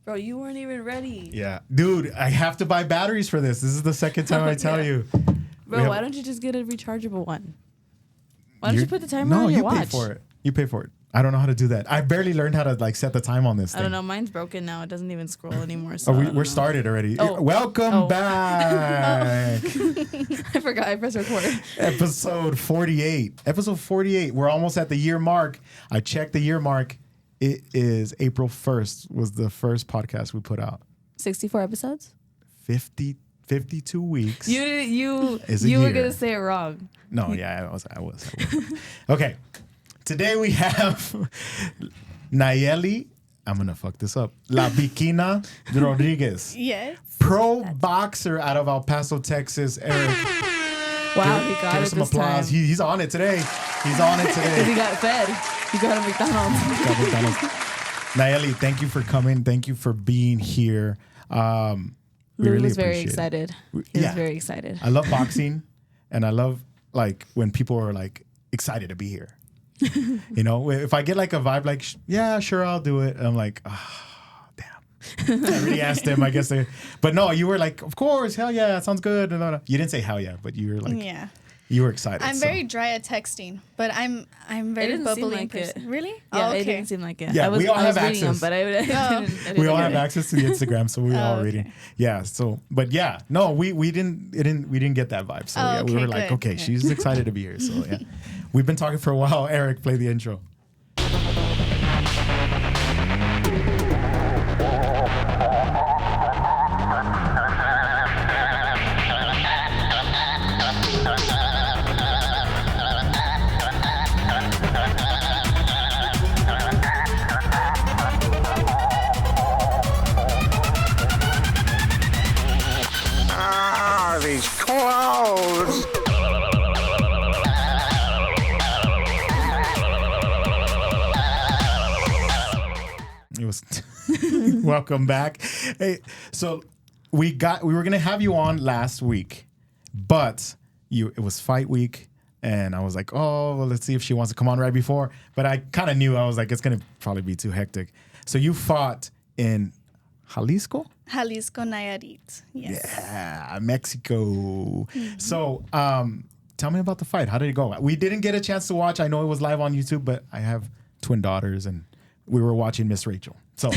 Bro, you weren't even ready. Yeah. Dude, I have to buy batteries for this. This is the second time I tell you. Bro, why don't you just get a rechargeable one? Why don't you put the timer on your watch? No, you pay for it. You pay for it. I don't know how to do that. I barely learned how to like set the time on this thing. I don't know. Mine's broken now. It doesn't even scroll anymore. So we're started already. Welcome back. I forgot. I pressed record. Episode 48. Episode 48. We're almost at the year mark. I checked the year mark. It is April 1st was the first podcast we put out. 64 episodes? 52 weeks. You were going to say it wrong. No, yeah, I was. Okay. Today we have Nayeli. I'm going to fuck this up. La Bikina Rodriguez. Yes. Pro boxer out of El Paso, Texas. Eric. Wow, he got it some this applause. time. He's on it today. He's on it today. He got fed. He got a McDonald's. Nayeli, thank you for coming. Thank you for being here. We really was very appreciate excited. He was very excited. I love boxing, and I love like when people are like excited to be here. You know, if I get like a vibe like, yeah, sure, I'll do it. And I'm like, damn. I already asked him, I guess. But no, you were like, of course, hell yeah, that sounds good. You didn't say hell yeah, but you were like, yeah. You were excited. I'm very dry at texting, but I'm very bubbly in person. Really? Yeah, okay. It didn't seem like it. Yeah, we all have access. Them, but I didn't we all have access to the Instagram, so we all reading. Yeah. So, but yeah, no, we didn't get that vibe. So yeah, we were like, okay, she's excited to be here. So yeah, we've been talking for a while. Eric, play the intro. These clothes. It was welcome back. Hey, so we were gonna have you on last week, but it was fight week, and I was like, oh, well, let's see if she wants to come on right before. But I kind of knew, I was like, it's gonna probably be too hectic. So you fought in Jalisco, Nayarit. Yes. Yeah, Mexico. Mm-hmm. So, tell me about the fight. How did it go? We didn't get a chance to watch. I know it was live on YouTube, but I have twin daughters, and we were watching Miss Rachel. So,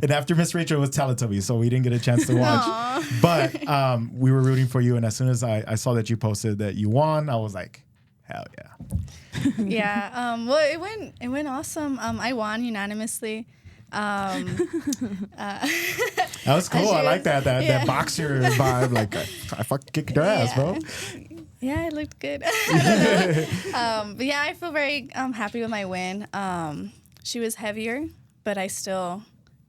and after Miss Rachel was Teletubbies, so we didn't get a chance to watch. Aww. But we were rooting for you, and as soon as I saw that you posted that you won, I was like, hell yeah. Yeah. Well, it went awesome. I won unanimously. That was cool. I like that boxer vibe. Like I fucking kicked your ass, bro. Yeah, it looked good. But yeah, I feel very happy with my win. She was heavier, but I still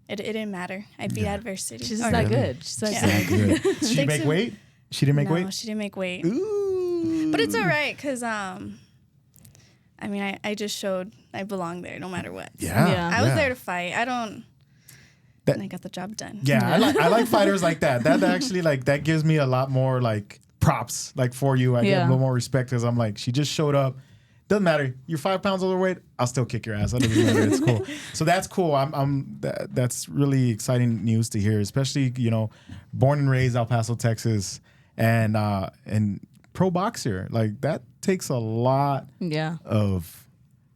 it didn't matter. I beat adversity. She's just that good. She's that good. Did she make weight? She didn't make weight? No, she didn't make weight. Ooh. But it's all right because I mean, I just showed I belong there no matter what. Yeah. I was there to fight. And I got the job done. Yeah, I like fighters like that. That actually, like, that gives me a lot more, like, props, like, for you. I get a little more respect because I'm like, she just showed up. Doesn't matter. You're 5 pounds overweight. I'll still kick your ass. That doesn't matter. It's cool. So that's cool. That's really exciting news to hear, especially, you know, born and raised El Paso, Texas, and pro boxer. Like, that takes a lot of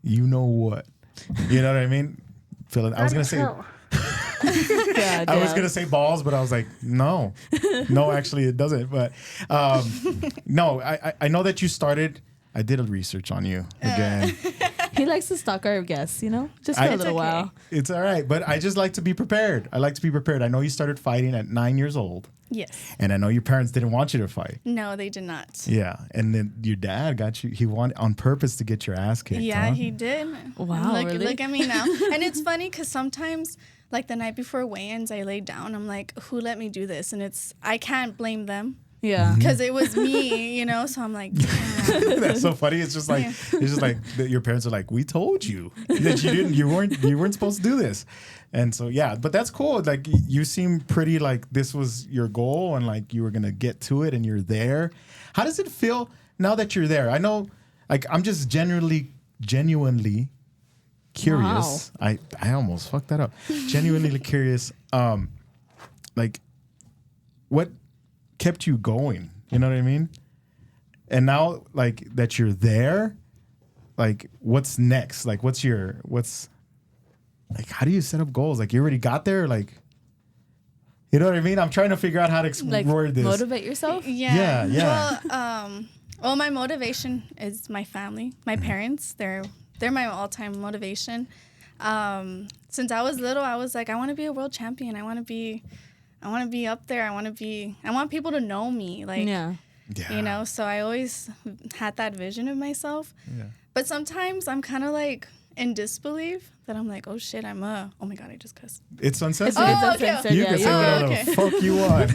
you know what. You know what I mean? I was gonna say I was gonna say balls, but I was like, no, actually it doesn't. But no, I know that you started. I did a research on you again. He likes to stalk our guests, you know, just for a little while. It's all right, but I just like to be prepared. I like to be prepared. I know you started fighting at 9 years old. Yes. And I know your parents didn't want you to fight. No, they did not. Yeah, and then your dad got you. He wanted on purpose to get your ass kicked. Yeah, huh? he did. Wow, look at me now. And it's funny because sometimes, like the night before weigh-ins, I lay down. I'm like, who let me do this? And I can't blame them. Yeah, because it was me, you know. So I'm like, yeah. That's so funny. It's just like your parents are like, we told you that you weren't supposed to do this, and so yeah. But that's cool. Like you seem pretty like this was your goal, and like you were gonna get to it, and you're there. How does it feel now that you're there? I know, like I'm just genuinely curious. Wow. I almost fucked that up. Genuinely curious. Like, what kept you going? You know what I mean? And now, like, that you're there, like, what's next? Like, what's like, how do you set up goals? Like, you already got there? Like, you know what I mean? I'm trying to figure out how to explore this. Motivate yourself? Yeah. Well, my motivation is my family, my parents. They're my all-time motivation. Since I was little, I was like, I want to be a world champion. I want to be up there. I want people to know me. Like, you know, so I always had that vision of myself. Yeah. But sometimes I'm kind of like in disbelief that I'm like, oh shit, oh my God, I just cussed. It's uncensored. Oh, okay. You can say whatever the fuck you want.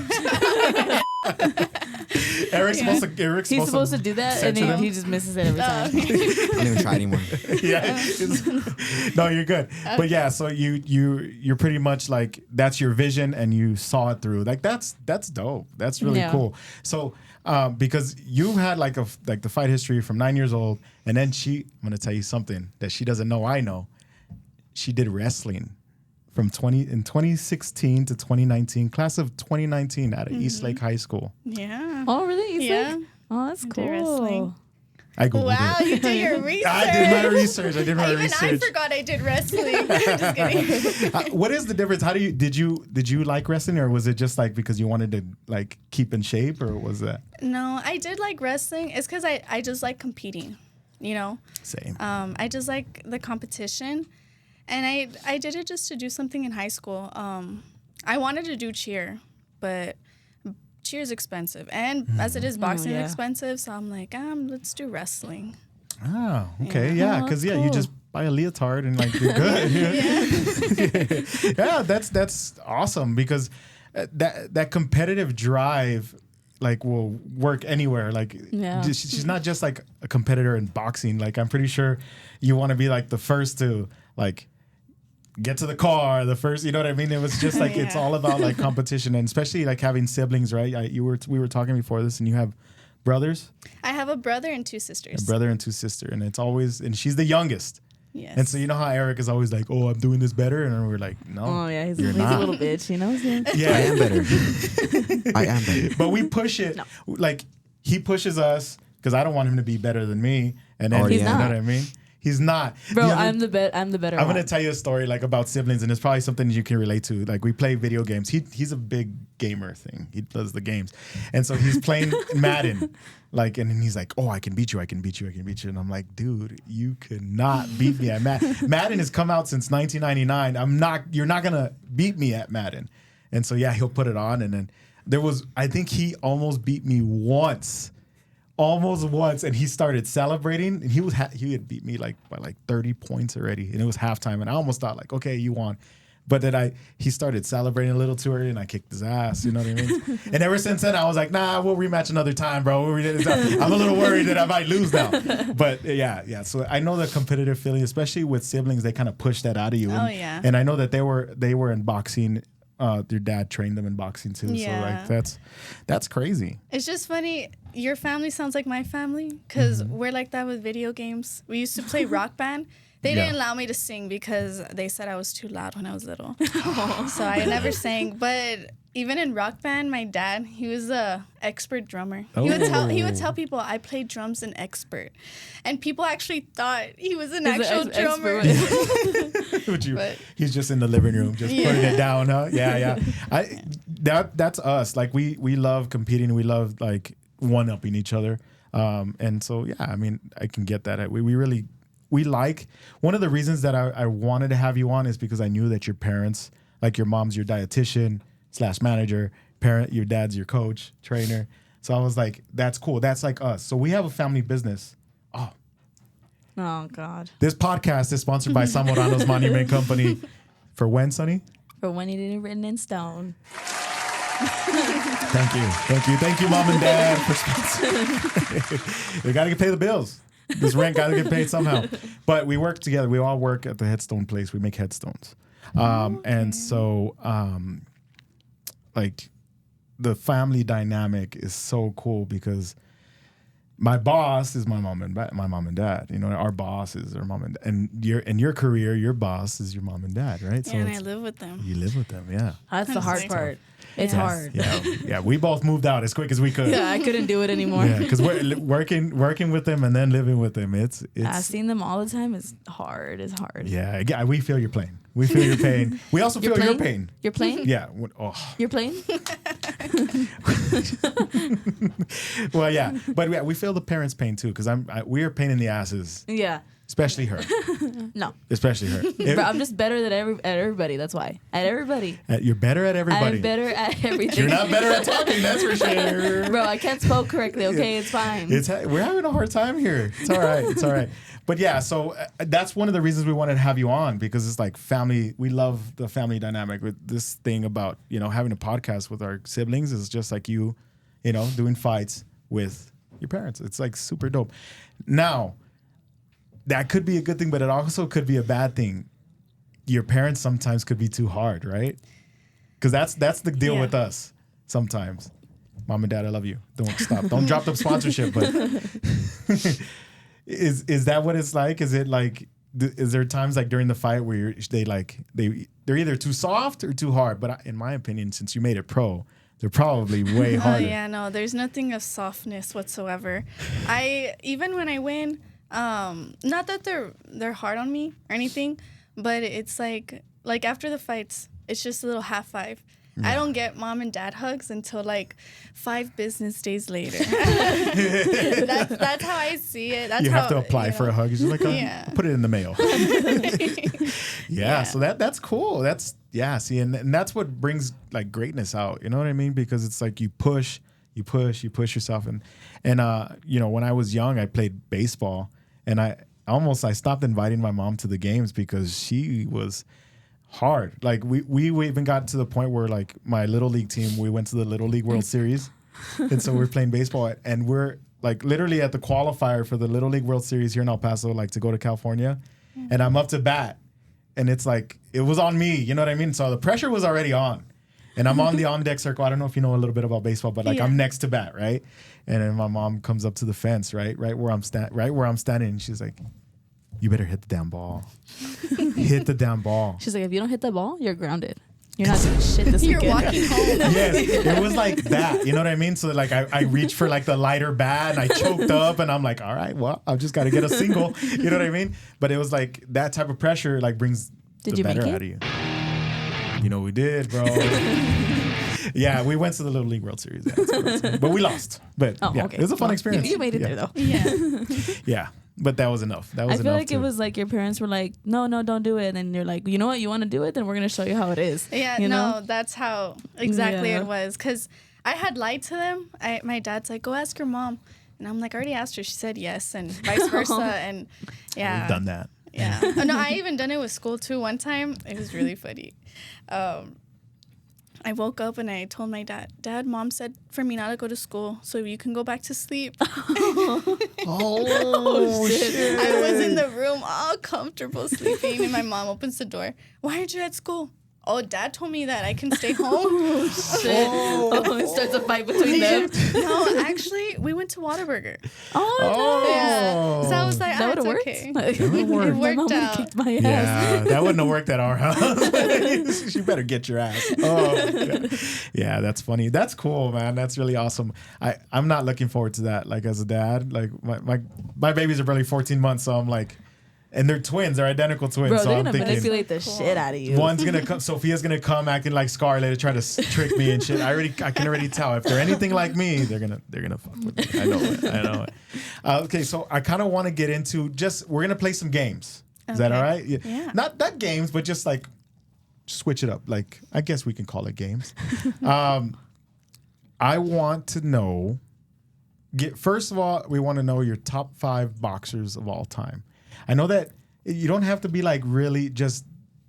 Eric's supposed to do that, and he just misses it every time. I don't even try anymore. No, you're good. Okay. But yeah, so you're pretty much like, that's your vision, and you saw it through. Like, that's dope. That's really cool. So because you had like the fight history from 9 years old, and then I'm gonna tell you something that she doesn't know. I know. She did wrestling from 2016 to 2019, class of 2019 at Eastlake High School. Yeah. Oh, really? Eastlake? Yeah. Oh, that's cool. Wrestling. I Googled wow, it. You did your research. I did my research. Even I forgot I did wrestling. Just kidding. What is the difference? Did you like wrestling, or was it just like because you wanted to like keep in shape, or was that? No, I did like wrestling. It's because I just like competing, you know? Same. I just like the competition. And I did it just to do something in high school. I wanted to do cheer, but cheer is expensive. And as it is, boxing is expensive. So I'm like, let's do wrestling. Oh, okay. Yeah, because cool. You just buy a leotard and like you're good. Yeah, that's awesome, because that competitive drive like will work anywhere. Like she's not just like a competitor in boxing. Like, I'm pretty sure you want to be like the first to like get to the car, the first, you know what I mean? It was just like, it's all about like competition, and especially like having siblings, right? We were talking before this, and you have brothers? I have a brother and two sisters. A brother and two sisters, and it's always, and she's the youngest. Yes. And so you know how Eric is always like, oh, I'm doing this better, and we're like, no. Oh yeah, he's a little bitch, you know. Yeah, I am better. I am better. But we push it. No. Like, he pushes us because I don't want him to be better than me, and then he's you not. know what I mean. He's not. Bro, I'm the better I'm one. going to tell you a story like about siblings, and it's probably something you can relate to. Like, we play video games. He's a big gamer thing. He does the games. And so he's playing Madden. Like, and then he's like, oh, I can beat you. And I'm like, dude, you could not beat me at Madden. Madden has come out since 1999. You're not going to beat me at Madden. And so, yeah, he'll put it on. And then I think he almost beat me once. And he started celebrating, and he had beat me like by like 30 points already, and it was halftime, and I almost thought like, okay, you won. But then he started celebrating a little too early, and I kicked his ass, you know what I mean? And ever since then, I was like, nah, we'll rematch another time, bro. I'm a little worried that I might lose now. But yeah. So I know the competitive feeling, especially with siblings, they kind of push that out of you. And I know that they were in boxing. Your dad trained them in boxing too. Yeah. So like that's crazy. It's just funny. Your family sounds like my family, because we're like that with video games. We used to play Rock Band. They didn't allow me to sing because they said I was too loud when I was little. So I never sang. But even in Rock Band, my dad, he was a expert drummer. Oh. He would tell people I played drums an expert. And people actually thought he was an actual drummer. He's just in the living room, just putting it down, huh? Yeah. That's us. Like, we love competing. We love like one-upping each other. And so, yeah, I mean, I can get that. We like, one of the reasons that I wanted to have you on is because I knew that your parents, like your mom's your dietitian / manager, your dad's your coach, trainer. So I was like, that's cool. That's like us. So we have a family business. Oh God. This podcast is sponsored by Zamorano's Monument Company. For when, Sonny? For when it is written in stone. Thank you, Mom and Dad, for sponsoring. We gotta pay the bills. This rent gotta get paid somehow. But we work together. We all work at the headstone place. We make headstones. And so like, the family dynamic is so cool because my boss is my mom and dad. You know, our boss is our mom and dad. And in your career, your boss is your mom and dad, right? Yeah, and I live with them. You live with them, yeah. That's the hard part. It's Yes. hard. Yeah. We both moved out as quick as we could. Yeah, I couldn't do it anymore. Yeah, because we're working with them and then living with them. It's Seeing them all the time is hard. It's hard. yeah. We feel your pain. We feel your pain. We also feel your pain. You're playing? Yeah. Oh. You're playing? Well, yeah, but we feel the parents' pain too because we are pain in the asses, Yeah. especially her. No. Especially her. But I'm just better than at everybody. That's why. At everybody. You're better at everybody. I'm better at everything. You're not better at talking, that's for sure. Bro, I can't spell correctly, okay? It's fine. We're having a hard time here. It's all right. It's all right. But yeah, so that's one of the reasons we wanted to have you on because it's like family. We love the family dynamic with this thing about, you know, having a podcast with our siblings is just like you know, doing fights with your parents. It's like super dope. Now, that could be a good thing, but it also could be a bad thing. Your parents sometimes could be too hard, right? Because that's the deal with us sometimes. Mom and Dad, I love you. Don't stop. Don't drop the sponsorship, but is that what it's like? Is it like is there times like during the fight where they're either too soft or too hard? But in my opinion, since you made it pro, they're probably way harder. Oh yeah, no, there's nothing of softness whatsoever. Even when I win, not that they're hard on me or anything, but it's like after the fights, it's just a little half five. I don't get mom and dad hugs until like 5 business days later. That's how I see it. That's you how, have to apply for a hug. You're like, put it in the mail. So that's cool. See, and that's what brings like greatness out. You know what I mean? Because it's like you push yourself. And you know, when I was young, I played baseball, and I stopped inviting my mom to the games because she was hard. Like we even got to the point where like my little league team, we went to the Little League World Series, and so we're playing baseball, and we're like literally at the qualifier for the Little League World Series here in El Paso, like to go to California, and I'm up to bat, and it's like it was on me, you know what I mean? So the pressure was already on, and I'm on the on deck circle. I don't know if you know a little bit about baseball, but like I'm next to bat, right? And then my mom comes up to the fence, right where I'm standing, and she's like, "You better hit the damn ball. Hit the damn ball." She's like, if you don't hit the ball, you're grounded. You're not doing shit this weekend. You're walking home. Yes, it was like that. You know what I mean? So like I reached for like the lighter bat, and I choked up, and I'm like, all right, well, I've just got to get a single. You know what I mean? But it was like that type of pressure like brings the better out of you. You know we did, bro. Yeah, we went to the Little League World Series, but we lost. But it was a fun experience. You made it there though. Yeah. Yeah. But that was enough. I feel like it was like your parents were like, no, don't do it. And then you're like, you know what? You want to do it? Then we're going to show you how it is. Yeah, you know? That's how exactly it was. Because I had lied to them. My dad's like, go ask your mom. And I'm like, I already asked her. She said yes, and vice versa. And yeah. We've done that. Yeah. Oh, no, I even done it with school too. One time, it was really funny. I woke up and I told my dad, Mom said for me not to go to school so you can go back to sleep. Oh, shit. I was in the room all comfortable sleeping, and my mom opens the door. Why aren't you at school? Oh, Dad told me that I can stay home. Oh, shit. Oh, it starts a fight between them. No, actually, we went to Whataburger. Oh, Yeah. So I was like, that would have worked. okay. It My mom worked would've out. kicked my ass. Yeah, that wouldn't have worked at our house. She better get your ass. Oh, yeah, that's funny. That's cool, man. That's really awesome. I'm not looking forward to that. Like as a dad, like my babies are barely 14 months, so I'm like, and they're twins. They're identical twins. Bro, so they're I'm gonna thinking, manipulate the shit out of you. one's gonna come. Sophia's gonna come acting like Scarlett to try to trick me and shit. I can already tell if they're anything like me, they're gonna fuck with me. I know it. Okay, so I kind of want to get into we're gonna play some games. Is that all right? Yeah. Not games, but just like switch it up. Like I guess we can call it games. I want to know. First of all, we want to know your top 5 boxers of all time. I know that you don't have to be like really just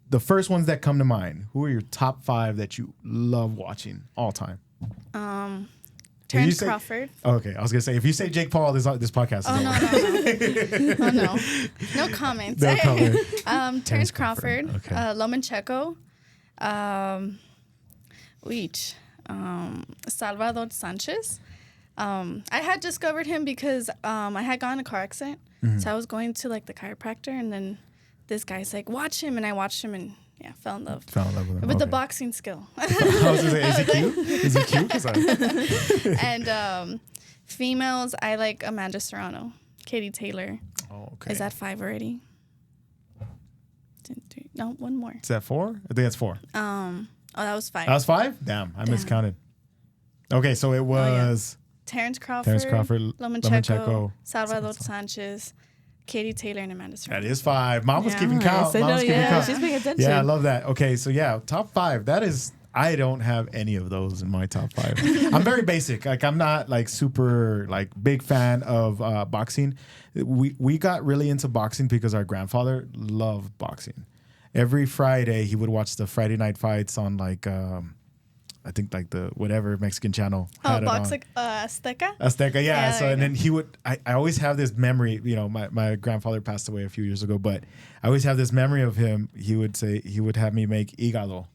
the first ones that come to mind. Who are your top 5 that you love watching all time? Terrence Crawford. Okay, I was gonna say if you say Jake Paul, this podcast is over. No. No comments. No comment. Terrence Crawford. Okay. Lomachenko. Salvador Sanchez. I had discovered him because I had gotten in a car accident. So I was going to like the chiropractor, and then this guy's like, watch him. And I watched him and fell in love. Fell in love with him. With the boxing skill. I was gonna say, is he cute? Is he cute? 'Cause And females, I like Amanda Serrano, Katie Taylor. Oh, okay. Is that 5 already? No, one more. Is that 4? I think that's 4. Oh, that was 5. That was 5? Damn, I miscounted. Okay, so it was Terrence Crawford, Lomachenko, Salvador Sanchez, Katie Taylor, and Amanda Serrano. That is 5. Mom was keeping count. I Mom was know, keeping count. she's paying attention. Yeah, I love that. Okay, so top 5. That is, I don't have any of those in my top 5. I'm very basic. Like, I'm not like super like big fan of boxing. We got really into boxing because our grandfather loved boxing. Every Friday he would watch the Friday night fights on like I think like the whatever Mexican channel. Oh, Azteca? Azteca, yeah. So and then he would. I always have this memory. You know, my grandfather passed away a few years ago, but I always have this memory of him. He would have me make hígado.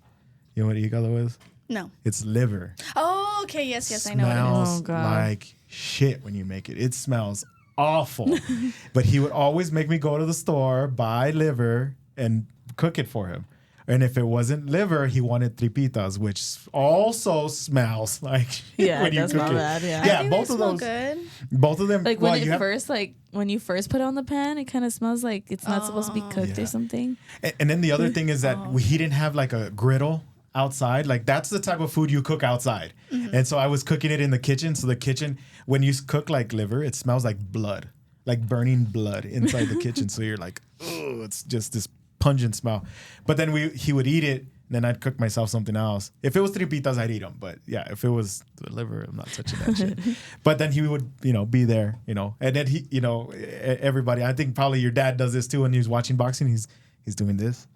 You know what hígado is? No. It's liver. Oh, okay. Yes, I know what it is. Smells Oh, God. like shit when you make it. It smells awful. But he would always make me go to the store, buy liver, and cook it for him. And if it wasn't liver, he wanted tripitas, which also smells like Yeah, when it you does cook smell it. bad, yeah. Yeah, I think both they of smell those. good. Both of them. Like well, when you first put it on the pan, it kind of smells like it's not supposed to be cooked Yeah. or something. And then the other thing is that he didn't have like a griddle outside. Like that's the type of food you cook outside. And so I was cooking it in the kitchen. So the kitchen, when you cook like liver, it smells like blood, like burning blood inside the kitchen. So you're like, oh, it's just this pungent smell. But then he would eat it. Then I'd cook myself something else. If it was tripitas, I'd eat them. But yeah, if it was the liver, I'm not touching that shit. But then he would, be there, And then he, everybody. I think probably your dad does this too when he's watching boxing. He's doing this.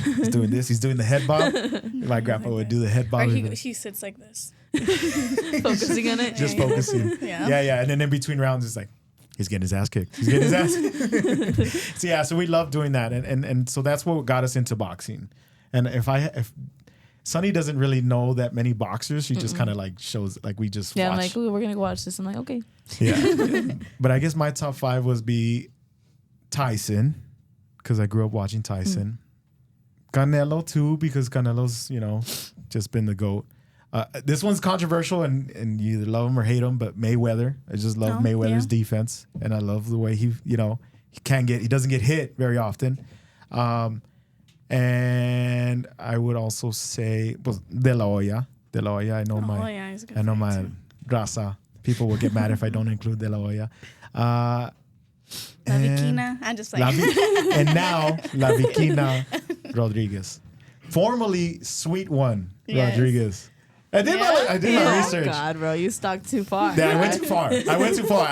He's doing this. He's doing the head bob. My grandpa would do the head bob. Or he sits like this. Focusing on it. Just focusing. Yeah. And then in between rounds, it's like, he's getting his ass kicked. He's getting his ass. So we love doing that. And so that's what got us into boxing. And if Sunny doesn't really know that many boxers, she just kind of like shows, like we just watch. I'm like, ooh, we're going to go watch this. I'm like, okay. Yeah. But I guess my top 5 was Tyson, because I grew up watching Tyson. Canelo too, because Canelo's, just been the GOAT. This one's controversial and you either love him or hate him, but Mayweather. I just love Mayweather's defense. And I love the way he doesn't get hit very often. And I would also say De La Hoya. I know I know my raza. People will get mad if I don't include De La Hoya. La Bikina. I'm just like. And now La Bikina Rodriguez. Formerly Sweet One Rodriguez. I did my research. Oh God, bro, you stuck too far. Yeah, I went too far.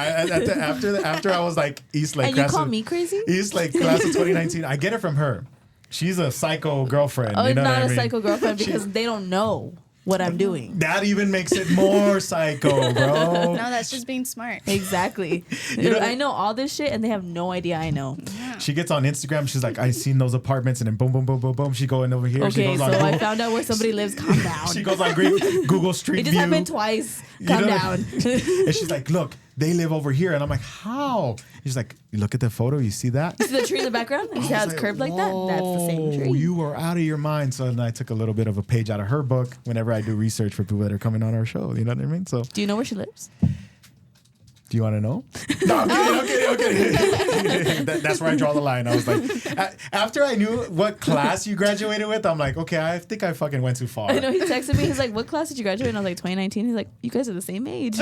After I was like East Lake. And you call me crazy? East Lake class of 2019. I get it from her. She's a psycho girlfriend. Oh, you know not what I a mean? psycho girlfriend because they don't know what I'm doing. That even makes it more psycho, bro. No, that's just being smart. Exactly. I know all this shit and they have no idea I know. She gets on Instagram. She's like, I seen those apartments, and then boom, boom, boom, boom, boom. She going over here. She Okay, goes so on I Google. found out where somebody lives. Calm down. She goes on Google Street It View. just happened twice. Calm down. And she's like, look, they live over here. And I'm like, how? She's like, you look at the photo, you see that? You see the tree in the background? You see how it's curved like that? That's the same tree. You are out of your mind. So then I took a little bit of a page out of her book whenever I do research for people that are coming on our show. You know what I mean? So Do you know where she lives? do you want to know? No, I'm kidding. That's where I draw the line. I was like, after I knew what class you graduated with, I'm like, okay, I think I fucking went too far. I know, he texted me. He's like, what class did you graduate? And I was like, 2019. He's like, you guys are the same age.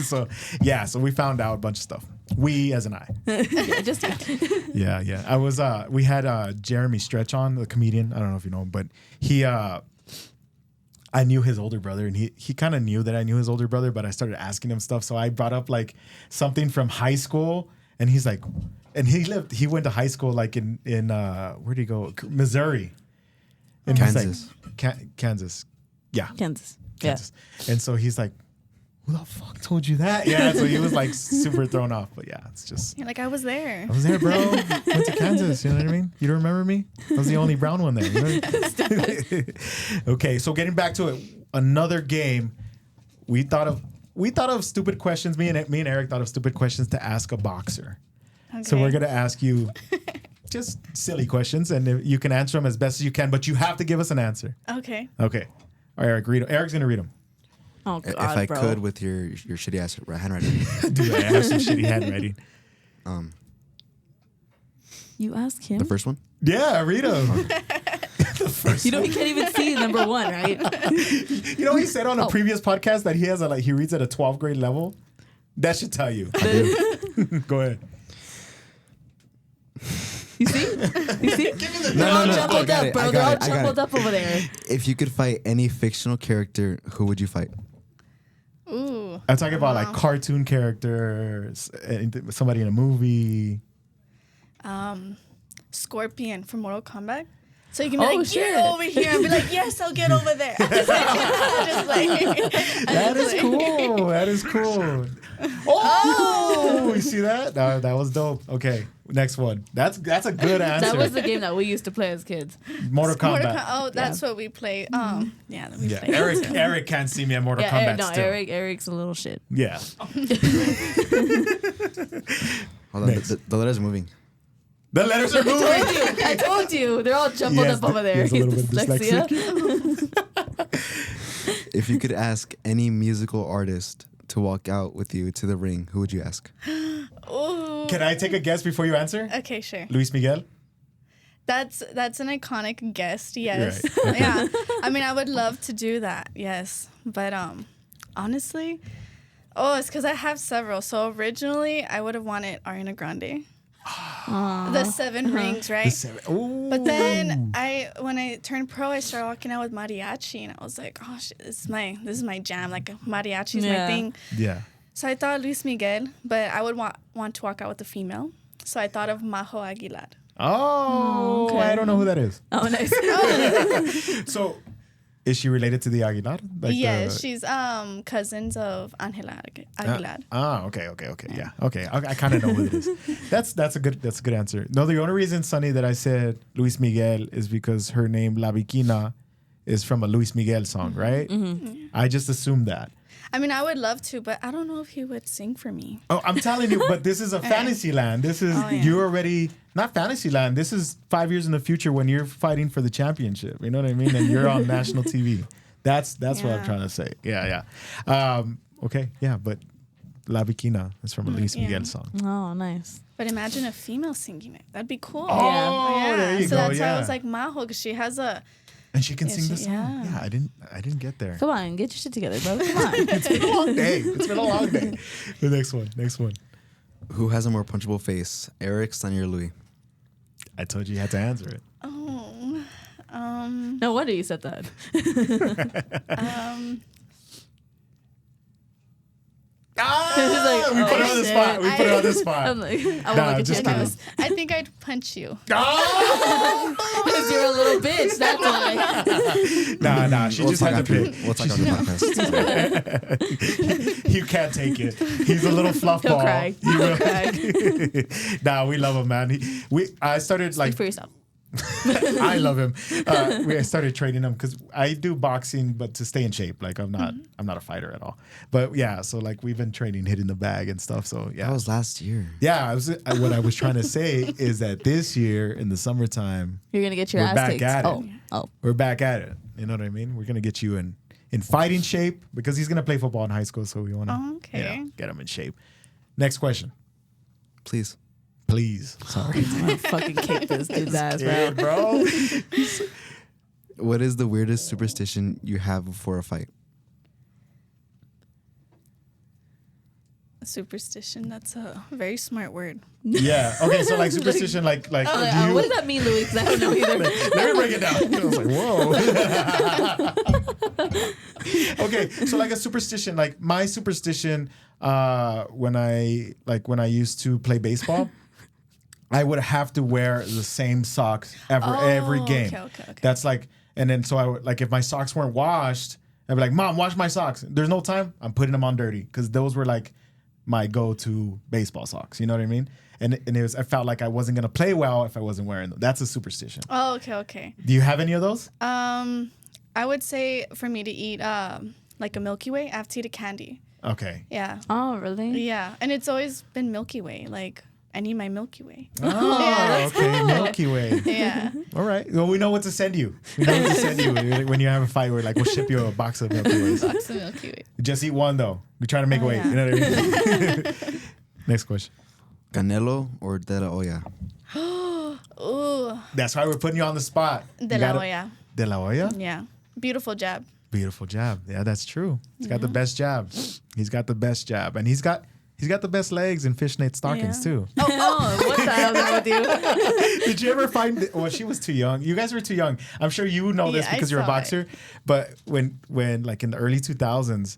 So we found out a bunch of stuff. We as an I. Yeah, just Yeah. I was we had Jeremy Stretch on, the comedian. I don't know if you know him, but he I knew his older brother, and he kind of knew that I knew his older brother, but I started asking him stuff. So I brought up like something from high school, and he's like, and he went to high school like in where'd he go? Missouri. And Kansas. He's like, Kansas. Yeah. Kansas. Kansas. And so he's like, who the fuck told you that? Yeah. So he was like super thrown off. But yeah, it's just. You're like, I was there. I was there, bro. Went to Kansas. You know what I mean? You don't remember me? I was the only brown one there. You know? Okay, so getting back to it, another game. We thought of we thought of stupid questions. Me and Eric thought of stupid questions to ask a boxer. Okay. So we're gonna ask you just silly questions, and you can answer them as best as you can. But you have to give us an answer. Okay. Okay. All right, Eric, read 'em. Eric's gonna read them. Oh God, If I bro. could, with your shitty ass handwriting. Dude, I have some shitty handwriting. You ask him. The first one. Yeah, read them. You know he can't even see number one, right? You know, he said on a previous podcast that he has he reads at a 12th grade level. That should tell you. Go ahead. You see? You see? They're all jumbled up, bro. They're all jumbled up over there. If you could fight any fictional character, who would you fight? Ooh. I'm talking about like cartoon characters, somebody in a movie. Scorpion from Mortal Kombat. So you can be like, shit. get over here, and be like, yes, I'll get over there. Just like That is cool. That is cool. Oh, you see that? That was dope. Okay, next one. That's a good answer. That was the game that we used to play as kids. Mortal Kombat. Oh, that's what we play. Yeah, that we Yeah, play. Eric can't see me at Mortal Kombat still. Eric's a little shit. Yeah. Hold on, the letters are moving. The letters are moving. I told you. They're all jumbled Yes, up over there. he has a little bit of Dyslexia. If you could ask any musical artist to walk out with you to the ring, who would you ask? Ooh. Can I take a guess before you answer? Okay, sure. Luis Miguel? That's an iconic guest. Yes. Right. Yeah. I mean, I would love to do that. Yes. But honestly, it's because I have several. So originally, I would have wanted Ariana Grande. The Seven Rings, right? But then when I turned pro, I started walking out with mariachi, and I was like, oh shit, this is my jam. Like mariachi is my thing. Yeah. So I thought Luis Miguel, but I would want to walk out with a female. So I thought of Majo Aguilar. Oh, okay. I don't know who that is. Oh, nice. So, is she related to the Aguilar? Like Yes, she's cousins of Angela Aguilar. Okay. Yeah. Okay. I kind of know who it is. That's a good answer. No, the only reason, Sonny, that I said Luis Miguel is because her name La Bikina is from a Luis Miguel song, right? Mm-hmm. I just assumed that. I mean, I would love to, but I don't know if he would sing for me. Oh, I'm telling you, but this is a fantasy land. This is you're already not fantasy land. This is 5 years in the future when you're fighting for the championship. You know what I mean? And you're on national TV. That's what I'm trying to say. Yeah. Okay. Yeah, but La Bikina is from a Luis Miguel song. Oh, nice. But imagine a female singing it. That'd be cool. Oh, there you so go. that's why I was like Majo, because she has a. And she can sing the song. yeah. Yeah, I didn't get there. Come on, get your shit together, bro. Come on. It's been a long day. The next one. Who has a more punchable face, Eric, Sonny, or Louis? I told you had to answer it. Oh. No wonder you said that. We put her on the spot. I'm like, I Nah, won't get just you kidding. I think I'd punch you. because you're a little bitch. That's why. Nah. She just had to pick. We'll talk after the podcast. You can't take it. He's a little fluff He'll ball. cry. He will. Cry. Nah, we love him, man. I started Speak for yourself. I love him. I started training him because I do boxing, but to stay in shape. Like I'm not a fighter at all. But yeah, so like we've been training, hitting the bag and stuff. So yeah, That was last year. yeah. What I was trying to say is that this year in the summertime, You're gonna get your We're ass back kicked. at it. Oh. we're back at it. You know what I mean? We're gonna get you in fighting shape because he's gonna play football in high school. So we want to get him in shape. Next question, Please. please. Sorry, I'm gonna fucking kick this dude's ass, bro. yeah, bro. What is the weirdest superstition you have before a fight? Superstition. That's a very smart word. Yeah. Okay. So like superstition, like do you, What does that mean, Louis? 'Cause I don't know either. Let me break it down. I was like, whoa. Okay, so like a superstition, like my superstition, when I used to play baseball, I would have to wear the same socks every game. Okay. That's like, and then so I would like if my socks weren't washed, I'd be like, Mom, wash my socks. There's no time. I'm putting them on dirty because those were like my go-to baseball socks. You know what I mean? And I felt like I wasn't gonna play well if I wasn't wearing them. That's a superstition. Oh, okay. Do you have any of those? I would say for me to eat like a Milky Way, I have to eat a candy. Okay. Yeah. Oh, really? Yeah. And it's always been Milky Way. Like, I need my Milky Way. Oh, okay. Milky Way. Yeah. All right. Well, we know what to send you. We know what to send you when you have a fight. We're like, we'll ship you a box of Milky Ways. Box of Milky Way. Just eat one though. We try to make weight. Yeah. You know what I mean? Next question. Canelo or De La Hoya? Ooh. That's why we're putting you on the spot. De La Hoya. De La Hoya? Yeah. Beautiful jab. Beautiful jab. Yeah, that's true. He's got the best jab. He's got the best jab. And he's got the best legs in fishnet stockings too. Oh, what the hell is wrong with you? Did you ever find well, she was too young. You guys were too young. I'm sure you know this Yeah, because I you're a saw boxer. But when like in the early 2000s,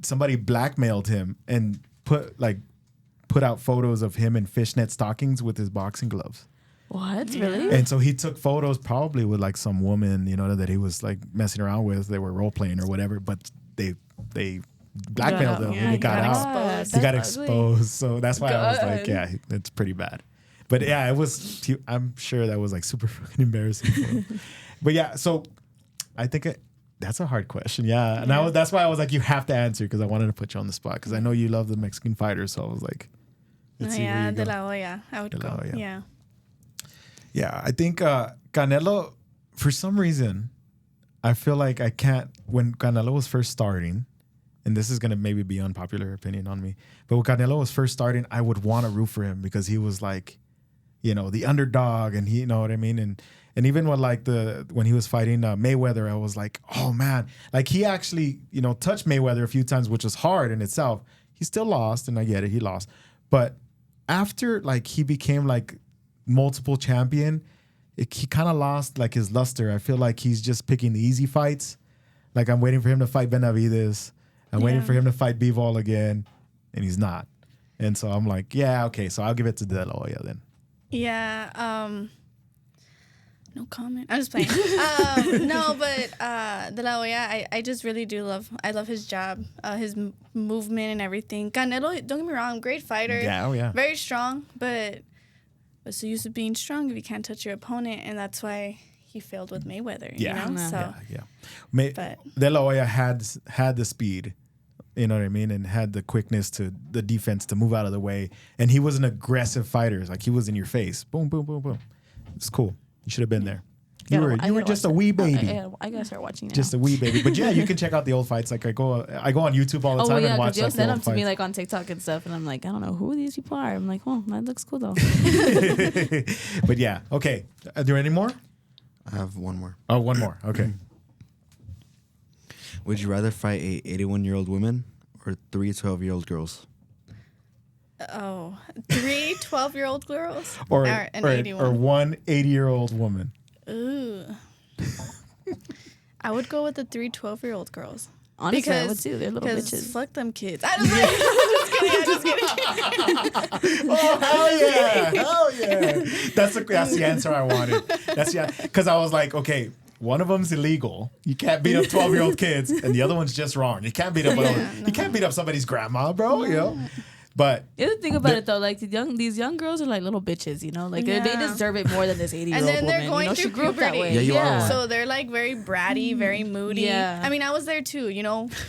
somebody blackmailed him and put out photos of him in fishnet stockings with his boxing gloves. What? Really? And so he took photos probably with like some woman, that he was like messing around with. They were role playing or whatever, but they blackmailed him and he got out. Exposed. He got That's ugly. exposed. So that's why I was like, God. yeah, it's pretty bad. But yeah, it was, I'm sure that was like super fucking embarrassing for him. But yeah, so I think that's a hard question. Yeah. And that's why I was like, you have to answer because I wanted to put you on the spot because I know you love the Mexican fighters. So I was like, let's see where Yeah, you De go. La Hoya. I would De La go. Hoya. Yeah. Yeah, I think Canelo, for some reason, I feel like I can't, when Canelo was first starting, and this is going to maybe be unpopular opinion on me, but when Canelo was first starting, I would want to root for him because he was like, the underdog and he, you know what I mean? And even when he was fighting Mayweather, I was like, oh man, like he actually, touched Mayweather a few times, which was hard in itself. He still lost and I get it, he lost. But after like he became like multiple champion, he kind of lost like his luster. I feel like he's just picking the easy fights. Like I'm waiting for him to fight Benavidez. I'm waiting for him to fight Bivol again, and he's not. And so I'm like, yeah, okay, so I'll give it to De La Hoya then. Yeah. No comment. I'm just playing. No, but De La Hoya, I just really do love. I love his jab, his movement and everything. Canelo, don't get me wrong, great fighter. Yeah, oh yeah. Very strong, but what's the use of being strong if you can't touch your opponent? And that's why he failed with Mayweather. Yeah, You know? So yeah. De La Hoya had the speed, you know what I mean, and had the quickness to the defense to move out of the way. And he was an aggressive fighter. Like he was in your face. Boom, boom, boom, boom. It's cool. You should have been there. You were just a wee baby. I gotta start watching now. Just a wee baby. But yeah, you can check out the old fights. Like I go on YouTube all the time and watch you'll like the send old them to me fights. like on TikTok and stuff, and I'm like, I don't know who these people are. I'm like, oh, that looks cool though. But yeah, okay. Are there any more? I have one more. Oh, one more. Okay. Would you rather fight a 81-year-old woman or 3 12-year-old girls? Oh, 3 12-year-old girls Or an 81. or one 80-year-old woman. Ooh. I would go with the 3 12-year-old girls. Honestly, I would too. They're little bitches. Fuck them kids. I'm just kidding. Oh hell yeah! Hell yeah! That's the answer I wanted. Because I was like, okay, one of them's illegal. You can't beat up 12-year-old kids, and the other one's just wrong. You can't beat up you can't beat up somebody's grandma, bro. You know. But the other thing about it though, like these young girls are like little bitches, Like they deserve it more than this 80-year-old And then woman. they're going she through grew up that puberty. way. Yeah, you are one. So they're like very bratty, very moody. Yeah. I mean, I was there too,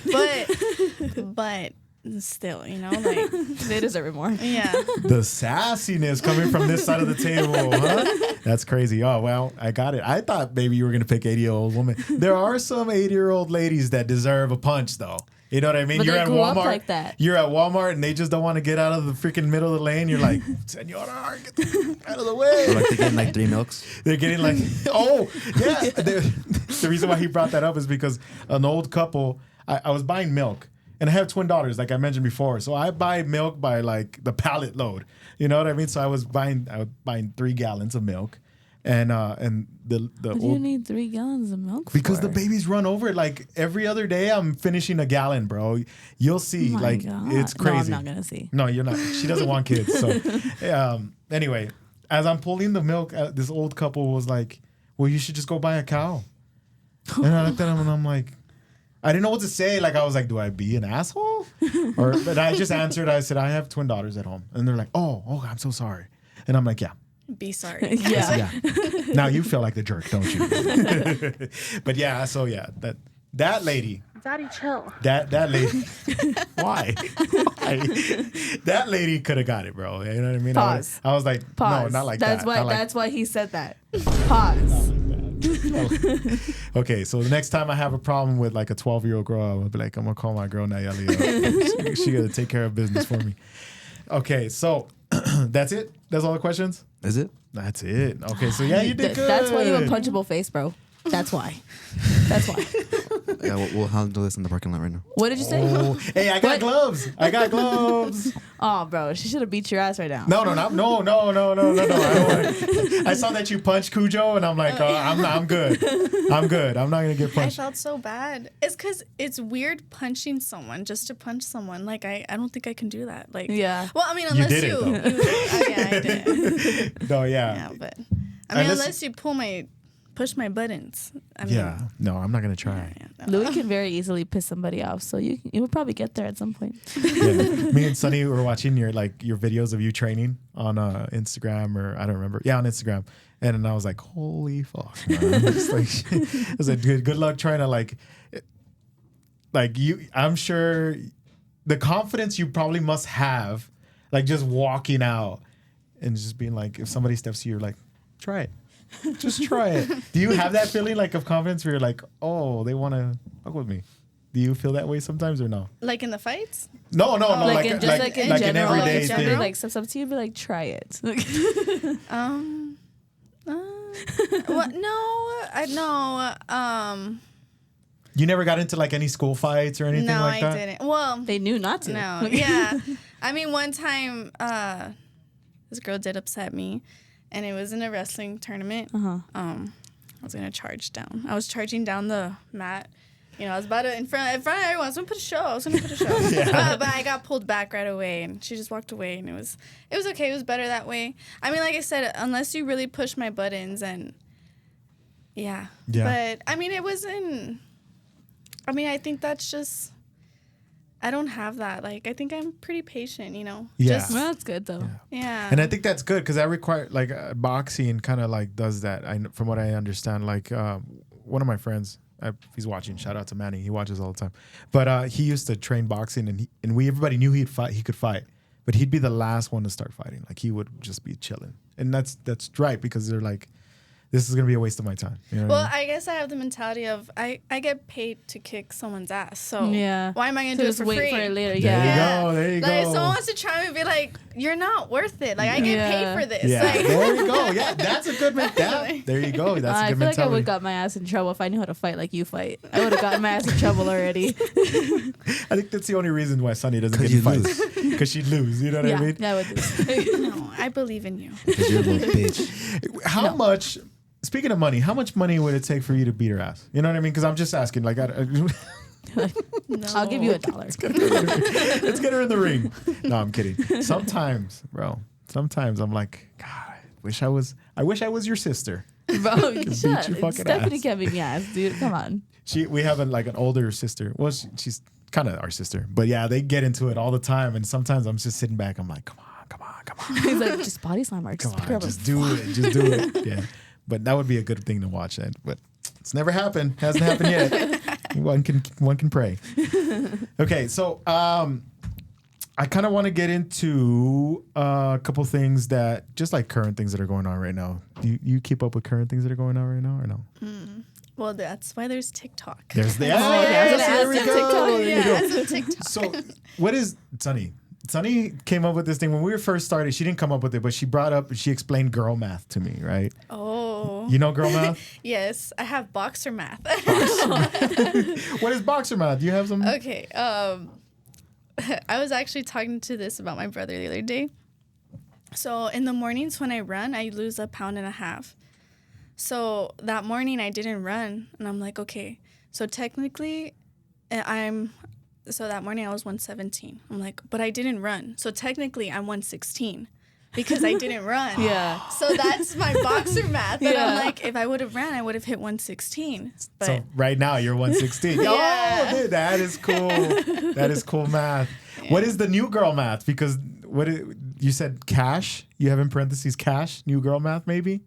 but still, like They deserve it more. yeah. the sassiness coming from this side of the table, huh? That's crazy. Oh well, I got it. I thought maybe you were gonna pick 80-year-old woman. There are some 80-year-old ladies that deserve a punch, though. You know what I mean? But You're they at grew up Walmart. like that. You're at Walmart and they just don't want to get out of the freaking middle of the lane. You're like, Senora, get the fuck out of the way. Or like they're getting like 3 milks? They're getting like, oh, yeah. The reason why he brought that up is because an old couple, I was buying milk. And I have twin daughters, like I mentioned before. So I buy milk by like the pallet load. You know what I mean? So I was buying 3 gallons of milk. And the What do you need 3 gallons of milk because for? the babies run over it. Like every other day, I'm finishing a gallon, bro. You'll see. Oh my like God. it's crazy. No, I'm not gonna see. No, you're not. She doesn't want kids. So anyway, as I'm pulling the milk, this old couple was like, "Well, you should just go buy a cow." And I looked at him and I'm like, I didn't know what to say. Like I was like, "Do I be an asshole?" But I just answered. I said, "I have twin daughters at home," and they're like, "Oh, I'm so sorry." And I'm like, "Yeah." Be sorry. Yeah. Now you feel like the jerk, don't you? But yeah, so yeah, that lady, Daddy, chill. That lady. Why? That lady could have got it, bro. You know what I mean? Pause. I was like, Pause. no, not like that's that. Why, Not like- that's why he said that. Pause. Okay, so the next time I have a problem with like a 12-year-old girl, I'm gonna be like, I'm gonna call my girl Nayeli. She gonna take care of business for me. Okay, so that's it. That's all the questions. Is it? That's it. Okay, so yeah, you did good. That's why you have a punchable face, bro. That's why. That's why. Yeah, we'll handle this in the parking lot right now. What did you say? Oh, hey, I got What? gloves. I got gloves. Oh, bro, she should have beat your ass right now. No. I don't want I saw that you punched Cujo, and I'm like, I'm good. I'm good. I'm not gonna get I punched. felt so bad. It's because it's weird punching someone just to punch someone. Like, I don't think I can do that. Like, Yeah. Well, I mean, unless did it, you though. yeah, I did. No, yeah. Yeah, but I mean, Unless- unless you push my buttons. I mean, Yeah. No, I'm not gonna try. yeah, no. Louis can very easily piss somebody off, so you will probably get there at some point. Yeah. Me and Sunny were watching your videos of you training on Instagram, or I don't remember. Yeah, on Instagram. And then I was like, holy fuck, man. It's like, it was a good luck trying to like you. I'm sure the confidence you probably must have, like just walking out and just being like, if somebody steps to you, you're like, try it. Just try it. Do you have that feeling like of confidence where you're like, oh, they want to fuck with me? Do you feel that way sometimes or no? Like in the fights? No. Like in general, an everyday in thing. general? like steps up to you, be like, try it. What? No. You never got into like any school fights or anything No, like that? I didn't. Well, They knew not to. no. Yeah. I mean, one time, this girl did upset me, and it was in a wrestling tournament. I was gonna charge down. I was charging down the mat. You know, I was about to in front of everyone. I was gonna put a show. But I got pulled back right away, and she just walked away, and it was okay. It was better that way. I mean, like I said, unless you really push my buttons, and yeah. But I mean, it wasn't. I mean, I think that's just. I don't have that. Like, I think I'm pretty patient. You know. Yeah. Just, Well, that's good though. yeah. And I think that's good because that require like boxing kind of like does that. From what I understand, like one of my friends, if he's watching, shout out to Manny. He watches all the time. But he used to train boxing, and everybody knew he'd fight. He could fight, but he'd be the last one to start fighting. Like he would just be chilling, and that's right because they're like, this is gonna be a waste of my time. You know what I Well, mean? I guess I have the mentality of I get paid to kick someone's ass, so Yeah. why am I gonna So do it just for wait free? for it later. There Yeah. you go. There you Like, go. if someone wants to try me and be like, you're not worth it. Like, I get Yeah. paid for this. Yeah, Like, there you go. Yeah, that's a good mentality. There you go. That's a I good feel like I mentality. would have got my ass in trouble if I knew how to fight like you fight. I would have gotten my ass in trouble already. I think that's the only reason why Sunny doesn't get 'Cause in you fights. Because she'd lose. You know what I mean? Yeah, I would do. no, I believe in you. Because you're a little bitch. How much? Speaking of money, how much money would it take for you to beat her ass? You know what I mean? Because I'm just asking. Like, No. I'll give you $1. let's get her in the ring. No, I'm kidding. Sometimes, bro. Sometimes I'm like, God, I wish I was your sister. Bro, you beat shut. your fucking Stephanie ass. can't beat me ass, dude. Come on. We have an older sister. Well, she's kind of our sister, but yeah, they get into it all the time. And sometimes I'm just sitting back. I'm like, come on. He's like, just body slam her. Come Just on, grab her. just do it. Just do it. Yeah. But that would be a good thing to watch. But it's never happened. Hasn't happened yet. One can pray. Okay, so I kind of want to get into a couple things that just like current things that are going on right now. Do you keep up with current things that are going on right now or no? Well, that's why there's TikTok. There's the okay, I was gonna there ask we you, go. TikTok. There you Yeah, go. that's a TikTok. So what is Sunny? Sunny came up with this thing when we were first started. She didn't come up with it, but she explained girl math to me, right? Oh. You know girl math? Yes, I have boxer math. What is boxer math? Do you have some? Okay. I was actually talking to this about my brother the other day. So in the mornings when I run, I lose 1.5 pounds. So that morning I didn't run, and I'm like, okay. So technically, so that morning I was 117. I'm like, but I didn't run. So technically I'm 116 because I didn't run. Yeah. So that's my boxer math. That Yeah. I'm like, if I would have ran, I would have hit 116. But So right now you're 116. Yeah. Oh, dude, that is cool. That is cool math. What is the new girl math? Because you said cash? You have in parentheses cash? New girl math maybe?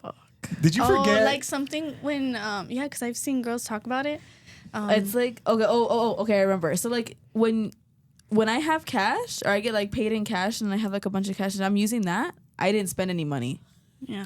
Fuck. Did you forget? like something when, because I've seen girls talk about it. It's like okay. Okay. I remember. So like when I have cash or I get like paid in cash and I have like a bunch of cash and I'm using that, I didn't spend any money. Yeah.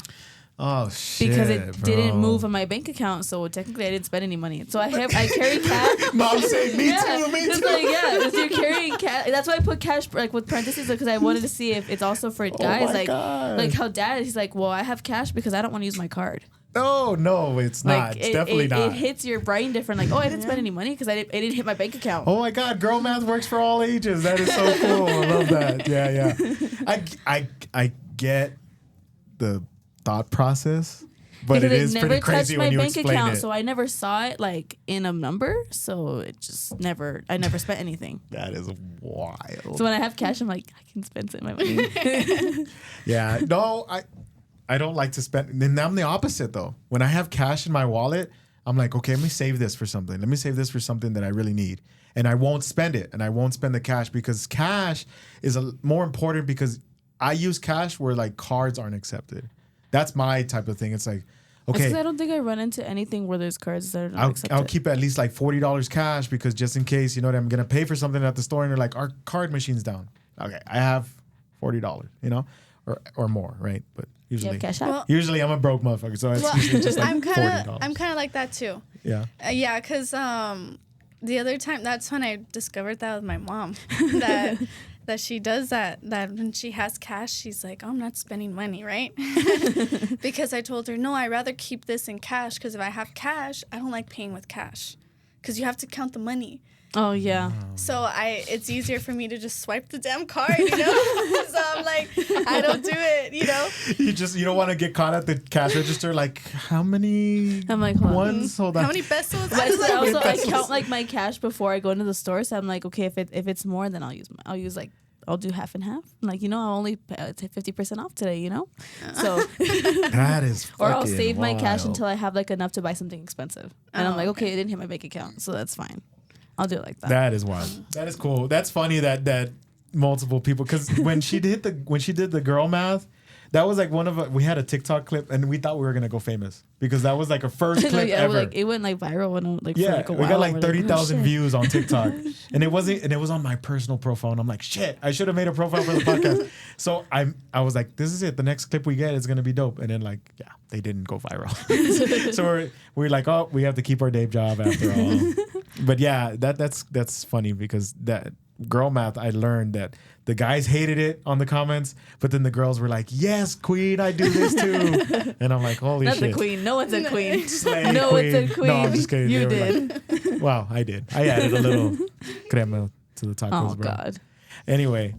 Oh shit! Because it bro. didn't move on my bank account, so technically I didn't spend any money. So I carry cash. Mom said, "Me too, me It's too." like if you're carrying cash, that's why I put cash like with parentheses because I wanted to see if it's also for guys. Like how dad he's like, well, I have cash because I don't want to use my card. No, it's not. Like It's definitely not. It hits your brain different. Like, oh, I didn't spend any money because it didn't hit my bank account. Oh my God, girl math works for all ages. That is so cool. I love that. Yeah. I get the thought process, but because it is pretty crazy when you explain it. So I never saw it like in a number. So it just I never spent anything. That is wild. So when I have cash, I'm like, I can spend some of my money. Yeah. No, I don't like to spend. And I'm the opposite though. When I have cash in my wallet, I'm like, okay, let me save this for something. Let me save this for something that I really need. And I won't spend it. And I won't spend the cash because cash is more important because I use cash where like cards aren't accepted. That's my type of thing. It's like, okay. I don't think I run into anything where there's cards that are not accepted. I'll keep at least like $40 cash because just in case, you know, that I'm going to pay for something at the store and they're like, our card machine's down. Okay, I have $40, you know, or more, right? But usually, you have cash out? Usually I'm a broke motherfucker, so it's usually just like $40. I'm kind of like that too. Yeah. Yeah, because the other time, that's when I discovered that with my mom, that she does that when she has cash, she's like, oh, I'm not spending money, right? Because I told her, no, I'd rather keep this in cash because if I have cash, I don't like paying with cash because you have to count the money. Oh, yeah. So it's easier for me to just swipe the damn card, you know? So I'm like, I don't do it, you know? You don't want to get caught at the cash register like, how many I'm like, hold on. ones? Hold on. How many pesos? I count like my cash before I go into the store. So I'm like, okay, if it's more, then I'll do half and half. I'm like, you know, I'll only take 50% off today, you know? So that is or I'll save my cash wild. until I have like enough to buy something expensive. And I'm like, okay, it didn't hit my bank account, so that's fine. I'll do it like that. That is wild. That is cool. That's funny that multiple people, because when she did the girl math, that was like we had a TikTok clip and we thought we were gonna go famous because that was like a first clip ever. It went like viral when for like a while. We got like 30,000 views on TikTok, and it was on my personal profile. And I'm like, shit, I should have made a profile for the podcast. So I was like, this is it. The next clip we get is gonna be dope. And then like, yeah, they didn't go viral. So we're like, oh, we have to keep our day job after all. But yeah, that's funny because that girl math, I learned that the guys hated it on the comments, but then the girls were like, yes, queen, I do this too. And I'm like, holy Not shit. the queen. No one's a queen. Slay No queen. one's a queen. No, I'm just kidding. You They were did. like, well, I did. I added a little crema to the tacos, Oh, bro. God. Anyway,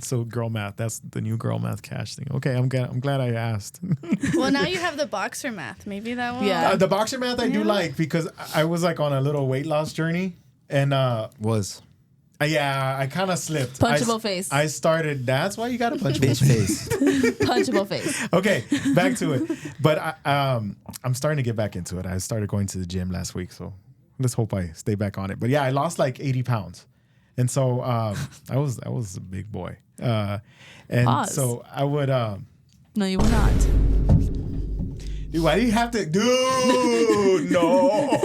so girl math, that's the new girl math cash thing. Okay, I'm glad I asked. Well, now you have the boxer math. Maybe that one. Yeah. The boxer math I do like because I was like on a little weight loss journey and I kind of slipped. Punchable face. I started. That's why you got a punchable Bitch face. Punchable face. Okay, back to it. But I'm starting to get back into it. I started going to the gym last week, so let's hope I stay back on it. But yeah, I lost like 80 pounds, and so I was a big boy. And Pause. so I would. No, you were not. Dude, why do you have to? Dude, no.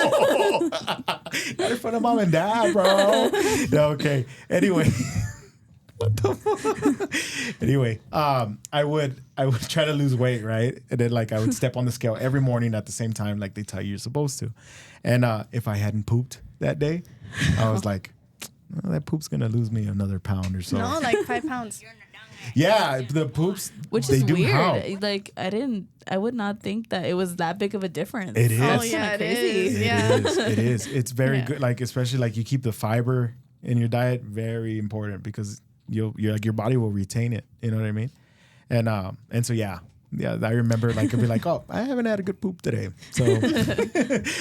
Not in front of mom and dad, bro. No, okay. Anyway. What the fuck? Anyway, I would try to lose weight, right? And then like I would step on the scale every morning at the same time, like they tell you you're supposed to. And if I hadn't pooped that day, I was like, oh, that poop's gonna lose me another pound or so. No, like 5 pounds. Yeah, the poops, Which they is do weird. help. Like I would not think that it was that big of a difference. It is. Oh yeah, it is. Yeah. It is. It's very Yeah. good. Like especially like you keep the fiber in your diet, very important because you're like your body will retain it. You know what I mean? And so yeah. I remember like I'd be like, oh, I haven't had a good poop today. So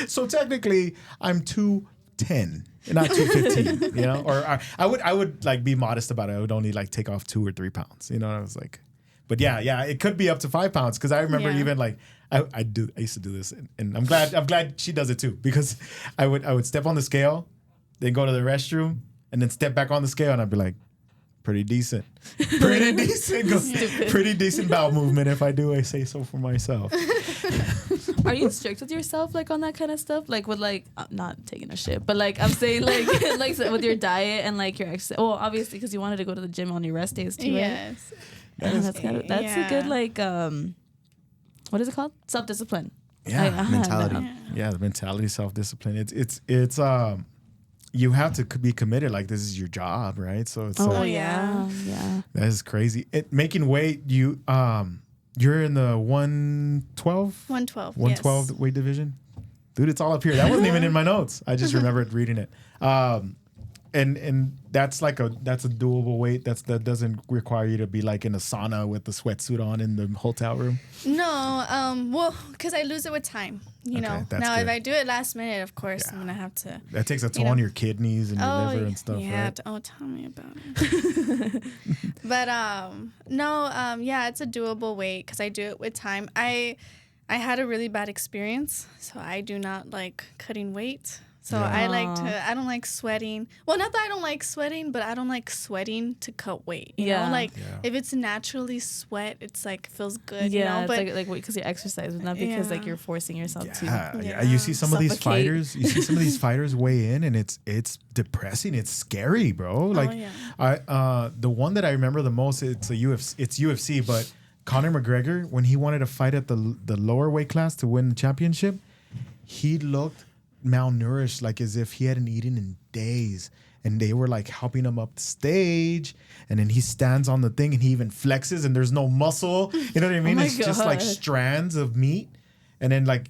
so technically I'm 210. Not 215, you know, or I would like be modest about it. I would only like take off 2 or 3 pounds, you know. I was like, but yeah, it could be up to 5 pounds because I remember even like I used to do this, and I'm glad she does it too because I would step on the scale, then go to the restroom, and then step back on the scale, and I'd be like, pretty decent, pretty decent bowel movement if I say so for myself. Are you strict with yourself, like on that kind of stuff? Like with like not taking a shit, but like I'm saying like like with your diet and like your exercise. Well, obviously because you wanted to go to the gym on your rest days too, right? Yes. That's a good like what is it called? Self-discipline. Yeah, mentality. Yeah, the mentality, self-discipline. It's you have to be committed. Like this is your job, right? So it's yeah. that is crazy. Making weight, you're in the 112? 112 weight division? Dude, it's all up here. That wasn't even in my notes. I just remembered reading it. And that's like that's a doable weight. That doesn't require you to be like in a sauna with the sweatsuit on in the hotel room. No, well, because I lose it with time. You know. Now, if I do it last minute, of course, I'm gonna have to. That takes a toll on your kidneys and your liver and stuff. Yeah. Right? Oh, tell me about it. But yeah, it's a doable weight because I do it with time. I had a really bad experience, so I do not like cutting weight. So I don't like sweating. Well, not that I don't like sweating, but I don't like sweating to cut weight. You know, like if it's naturally sweat, it's like feels good. Yeah, you know? But like because you exercise, not because like you're forcing yourself to. Yeah. You see some of these Suffocate. fighters weigh in, and it's depressing. It's scary, bro. Like the one that I remember the most, it's UFC, but Conor McGregor, when he wanted to fight at the lower weight class to win the championship, he looked malnourished, like as if he hadn't eaten in days, and they were like helping him up the stage, and then he stands on the thing and he even flexes and there's no muscle, you know what I mean? It's just like strands of meat, and then like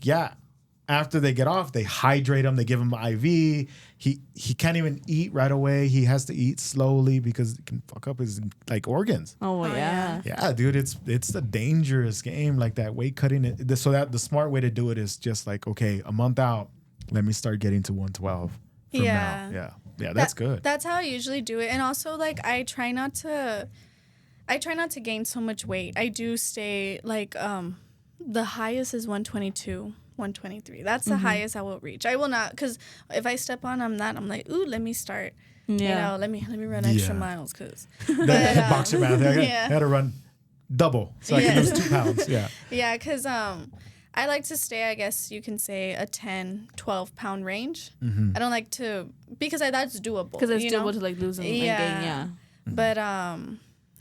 after they get off, they hydrate him, they give him IV. He can't even eat right away. He has to eat slowly because it can fuck up his like organs. Yeah, dude, it's a dangerous game, like that weight cutting. So that the smart way to do it is just like, okay, a month out, let me start getting to 112 from now. Yeah, that's good. That's how I usually do it. And also, like, I try not to gain so much weight. I do stay, like, the highest is 122, 123. That's the highest I will reach. I will not, because if I step on, I'm like, ooh, let me start. You know, let me run extra miles, because. Boxer math. I got to run double so I can lose 2 pounds. Yeah. Yeah, because I like to stay, I guess you can say, a 10, 12 pound range. I don't like to, because that's doable. Because it's doable to like lose and gain, But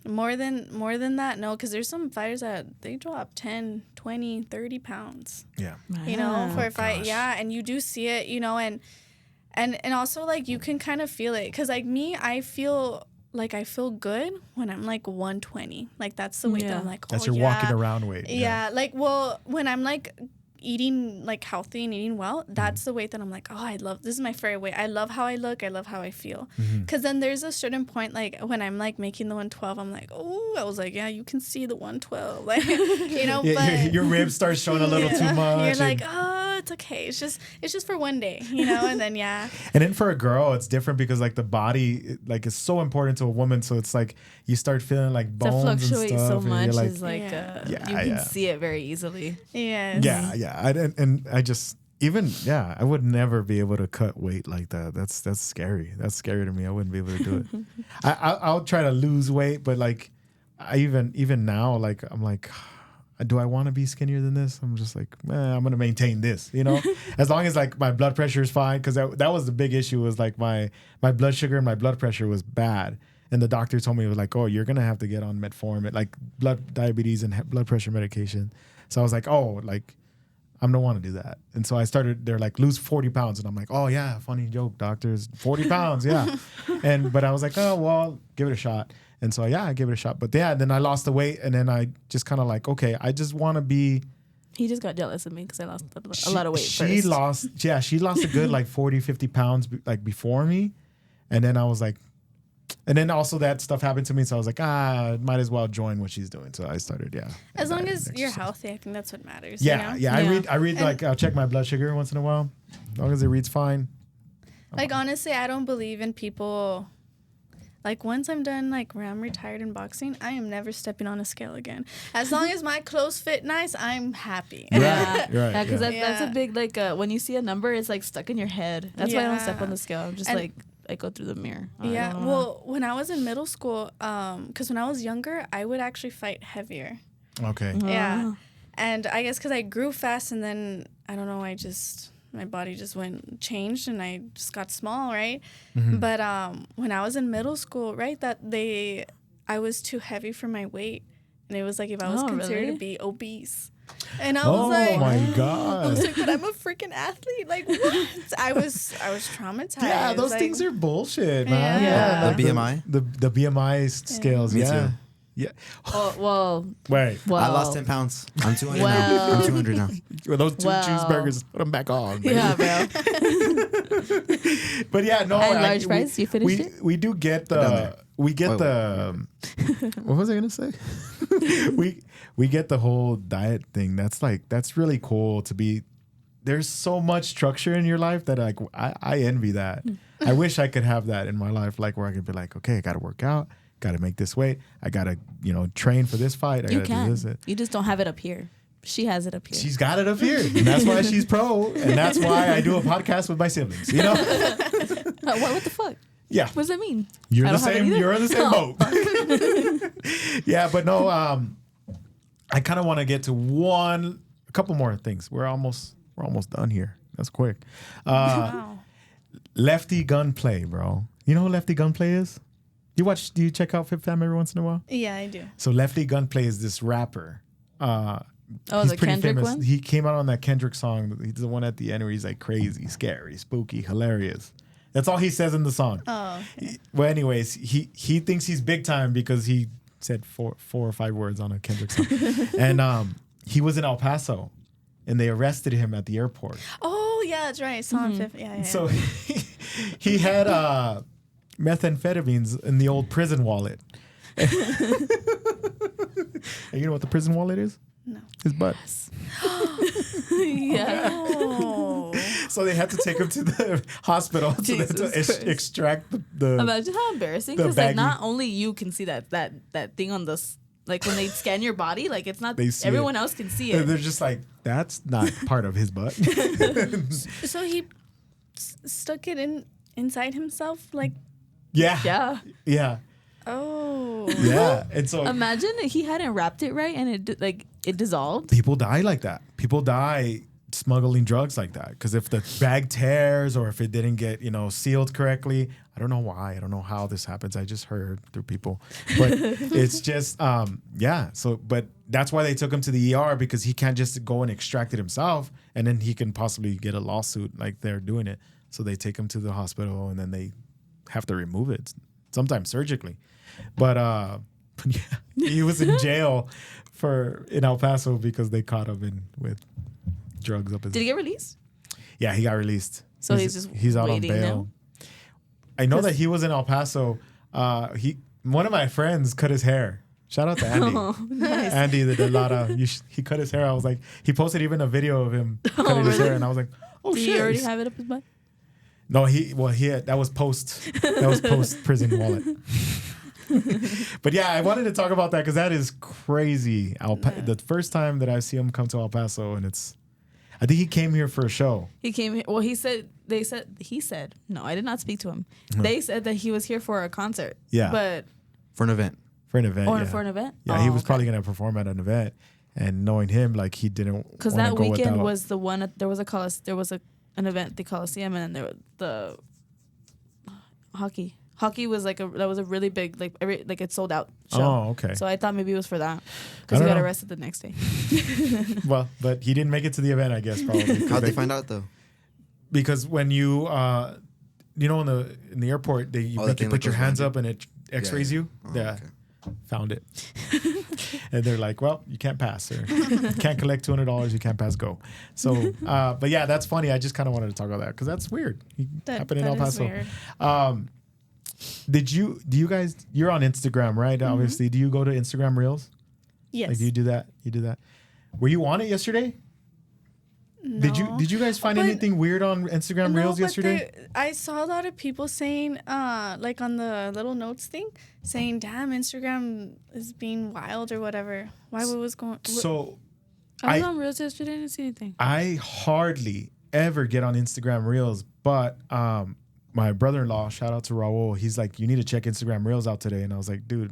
more than that, no, because there's some fighters that they drop 10, 20, 30 pounds. Yeah. You know, for a fight. Yeah, and you do see it, you know, and also like you can kind of feel it. Because like me, I feel good when I'm like 120. Like that's the weight that I'm like, that's your walking around weight. Yeah. Like, well, when I'm like eating like healthy and eating well, that's the weight that I'm like, this is my favorite weight. I love how I look. I love how I feel. Because then there's a certain point, like when I'm like making the 112, I'm like, oh, I was like, yeah, you can see the 112. Like, you know, but your ribs start showing a little too much. You're like, oh, it's okay. It's just for one day, you know, and then And then for a girl, it's different because like the body like is so important to a woman. So it's like you start feeling like bones and stuff. To fluctuate so much like, is like you can see it very easily. Yes. Yeah. I just I would never be able to cut weight like that. That's scary. That's scary to me. I wouldn't be able to do it. I'll try to lose weight, but like I even now, like I'm like, do I want to be skinnier than this? I'm just like, I'm gonna maintain this, you know, as long as like my blood pressure is fine, because that was the big issue, was like my blood sugar and my blood pressure was bad. And the doctor told me, it was like, oh, you're going to have to get on metformin, like diabetes and blood pressure medication. So I was like, oh, like, I don't want to do that. And so they're like, lose 40 pounds. And I'm like, oh, yeah, funny joke, doctors, 40 pounds, yeah. But I was like, oh, well, give it a shot. And so, I gave it a shot. But then I lost the weight. And then I just kind of like, okay, I just want to be. He just got jealous of me because I lost a lot of weight She lost a good like 40, 50 pounds like before me. And then I was like, and then also that stuff happened to me, so I was like, might as well join what she's doing. So I started, As long as you're healthy, I think that's what matters. Yeah, you know? I read like I'll check my blood sugar once in a while. As long as it reads fine. Like honestly, I don't believe in people. Like once I'm done, like where I'm retired in boxing, I am never stepping on a scale again. As long as my clothes fit nice, I'm happy. Right, because that's a big like when you see a number, it's like stuck in your head. That's why I don't step on the scale. I'm just like. I go through the mirror. Well, when I was in middle school, because when I was younger, I would actually fight heavier. Okay. Yeah. And I guess because I grew fast, and then I don't know, my body just changed, and I just got small, right? Mm-hmm. But when I was in middle school, right, I was too heavy for my weight, and it was like if I was considered to be obese. And I was like, my I God. was like, but I'm a freaking athlete. Like, what? I was traumatized. Yeah, those like, things are bullshit, man. Yeah. The BMI? The BMI scales. Me Yeah. too. Yeah. Well, Wait. I lost 10 pounds. I'm 200 now. Well. I'm 200 now. Well, those two Well. cheeseburgers, put them back on. Baby. yeah, bro. But yeah, no. And large fries, you finished it? We do get We're done there. what was I gonna say? we get the whole diet thing. That's really cool to be. There's so much structure in your life that I envy that. I wish I could have that in my life, like where I could be like, okay, I got to work out, got to make this weight, I got to train for this fight. You gotta can. do this. You just don't have it up here. She has it up here. She's got it up here, and that's why she's pro, and that's why I do a podcast with my siblings. What the fuck? Yeah. What does that mean? You're I the don't have it same. either? You're in the same boat. Yeah, but no. I kind of want to get to a couple more things. We're almost done here. That's quick. Wow. Lefty Gunplay, bro. You know who Lefty Gunplay is? Do you check out Fifth Fam every once in a while? Yeah, I do. So Lefty Gunplay is this rapper. Oh, the Kendrick one? He came out on that Kendrick song. He's the one at the end where he's like crazy, scary, spooky, hilarious. That's all he says in the song. Oh. Okay. Well, anyways, he thinks he's big time because he said four or five words on a Kendrick song. And he was in El Paso, and they arrested him at the airport. Oh, yeah, that's right. It's on Fifth. Yeah. So he had methamphetamines in the old prison wallet. And you know what the prison wallet is? No. His butt. Yeah. Oh. So they had to take him to the hospital Jesus to Christ. extract the Imagine how embarrassing. the Because baggy- not only you can see that thing on the like when they scan your body, like it's not They see everyone it. else can see And it. they're just like, that's not part of his butt. So he stuck it inside himself, like. Yeah. Yeah. Oh. Yeah. And so Imagine he hadn't wrapped it right and it dissolved. people die like that. People die smuggling drugs like that because if the bag tears or if it didn't get sealed correctly, I don't know why, I don't know how this happens, I just heard through people, but it's just so but that's why they took him to the ER, because he can't just go and extract it himself and then he can possibly get a lawsuit like they're doing it. So they take him to the hospital and then they have to remove it, sometimes surgically. But yeah, he was in jail in El Paso because they caught him with drugs up his. Did he get released? Yeah, he got released. So he's out on waiting bail. now? I know that he was in El Paso. One of my friends cut his hair. Shout out to Andy. Oh, nice. Andy the Delata. He cut his hair. I was like, he posted even a video of him cutting his really? hair, and I was like, oh Did shit. he already have it up his butt? No, that was post prison wallet. But yeah, I wanted to talk about that because that is crazy. The first time that I see him come to El Paso, and I think he came here for a show. He came here. Well, he said. No, I did not speak to him. They said that he was here for a concert. Yeah. But For an event. For an event. for an event. Yeah, he was probably going to perform at an event, and knowing him, like he didn't. Because wanna that go weekend without. was the one. There was an event at the Coliseum, and then there was the hockey. Hockey was that was a really big it sold out show. Oh, okay. So I thought maybe it was for that I because he don't got know. arrested the next day. Well, but he didn't make it to the event, I guess, probably. How'd they find out though? Because when you, in the airport, you that thing put that your goes hands around up and it X-rays you. Oh, Yeah, okay. found it. And they're like, well, you can't pass, sir. You can't collect $200. You can't pass go. So, but yeah, that's funny. I just kind of wanted to talk about that because that's weird. Happened in El is Paso. weird. Do you guys, you're on Instagram, right? Mm-hmm. Obviously. Do you go to Instagram Reels? Yes. Like, do you do that? You do that? Were you on it yesterday? No. Did you guys find But- anything weird on Instagram Reels but yesterday? I saw a lot of people saying, like on the little notes thing, saying, "Damn, Instagram is being wild or whatever." Why? What was going? So I was I- on Reels yesterday. I didn't see anything. I hardly ever get on Instagram Reels, but my brother-in-law, shout out to Raul, he's like, you need to check Instagram Reels out today. And I was like, dude,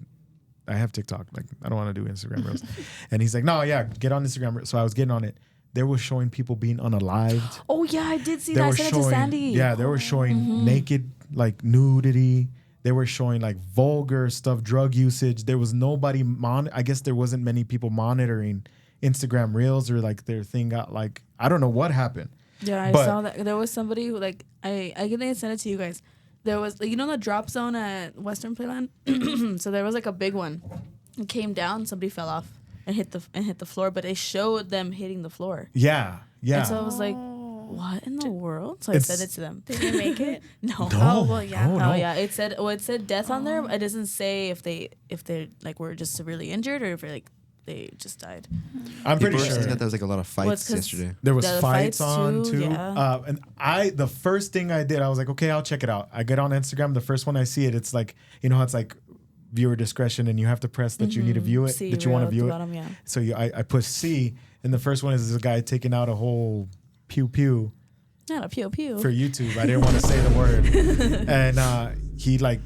I have TikTok. Like, I don't want to do Instagram Reels. And he's like, no, yeah, get on Instagram. So I was getting on it. They were showing people being unalived. Oh yeah, I did see that. I sent it to Sandy. Yeah, they were showing naked, like nudity. They were showing like vulgar stuff, drug usage. There was nobody I guess there wasn't many people monitoring Instagram Reels, or like their thing got like, I don't know what happened. Yeah, I saw that. There was somebody who like I think I sent it to you guys. There was, you know, the drop zone at Western Playland. So there was like a big one. It came down. Somebody fell off and hit the floor. But it showed them hitting the floor. Yeah, yeah. And so I was like, what in the world? So I sent it to them. Did you make it? No. Oh well, yeah. No. Oh yeah. It said death on there. It doesn't say if they like were just severely injured or if they just died. I'm pretty People were sure saying that there was like a lot of fights 'cause yesterday. there was the fights on too. Yeah. And the first thing I did, I was like, okay, I'll check it out. I get on Instagram. The first one I see it, it's like, you know how it's like viewer discretion, and you have to press that you need to view it, that you want to view it. Bottom, yeah. So I push C, and the first one is a guy taking out a whole pew pew. Not a pew pew. For YouTube. I didn't want to say the word. And he like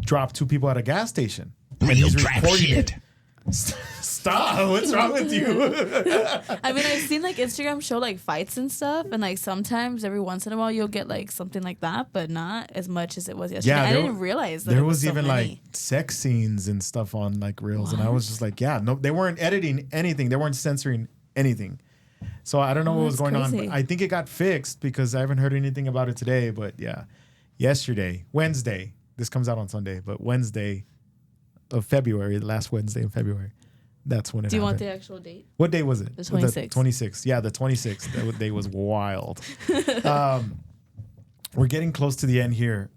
dropped 2 people at a gas station. And he's recording it. Stop. What's wrong with you? I mean, I've seen like Instagram show like fights and stuff, and like sometimes every once in a while you'll get like something like that, but not as much as it was yesterday. Yeah, I didn't realize that there it was was so even many. like sex scenes and stuff on like Reels, and I was just like, yeah, no, they weren't editing anything. They weren't censoring anything. So I don't know what was going on, but I think it got fixed because I haven't heard anything about it today. But yeah, Wednesday, this comes out on Sunday, but Wednesday of February, the last Wednesday in February, that's when it happened. Do you want the actual date? What day was it? The 26th. The 26th. Yeah, the 26th. That day was wild. We're getting close to the end here.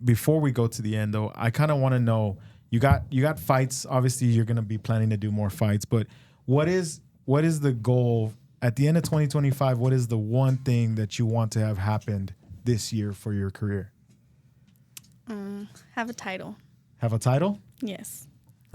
Before we go to the end, though, I kind of want to know, you got fights. Obviously, you're going to be planning to do more fights, but what is the goal at the end of 2025? What is the one thing that you want to have happened this year for your career? Have a title. Have a title? Yes.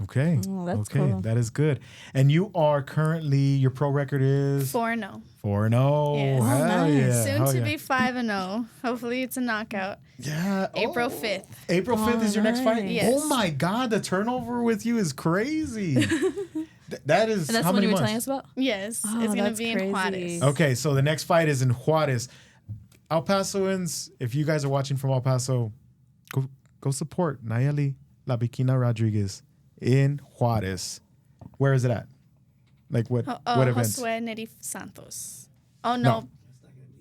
Okay. Oh, that's okay. cool. That is good. And you are currently, your pro record is 4-0. 4-0. Yes. Hell nice. yeah. Soon Hell to yeah. be 5-0. Hopefully it's a knockout. Yeah. April 5th. April 5th is your next fight? nice. Yes. Oh my God, the turnover with you is crazy. That is And that's how what many you were months? telling us about? Yes. Oh, it's going to that's be crazy. in Juarez. Okay, so the next fight is in Juarez. El Pasoans, if you guys are watching from El Paso, go support Nayeli La Bikina Rodriguez in Juarez. Where is it at? Like what events? Josue Neri Santos. Oh, no.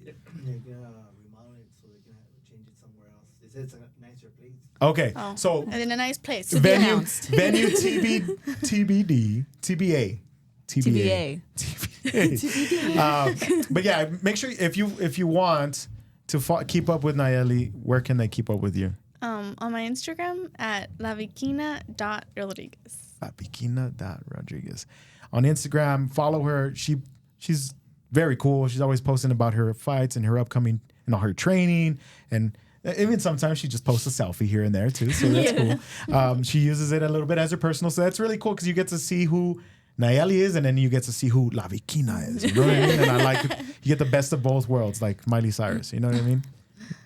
It's not gonna be there. They're gonna remodel it so they can change it somewhere else. They said it's a nicer place. Okay, Oh. so And in a nice place. be venue announced. TBD, TBA. TBA. But yeah, make sure if you want to keep up with Nayeli, where can they keep up with you? On my Instagram at lavikina.rodriguez. Bikina.Rodriguez. On Instagram, follow her. She's very cool. She's always posting about her fights and her upcoming and all her training, and even sometimes she just posts a selfie here and there too. So that's cool. She uses it a little bit as her personal, so that's really cool because you get to see who Nayeli is, and then you get to see who La Bikina is. You know what I mean? And I like you get the best of both worlds, like Miley Cyrus. You know what I mean?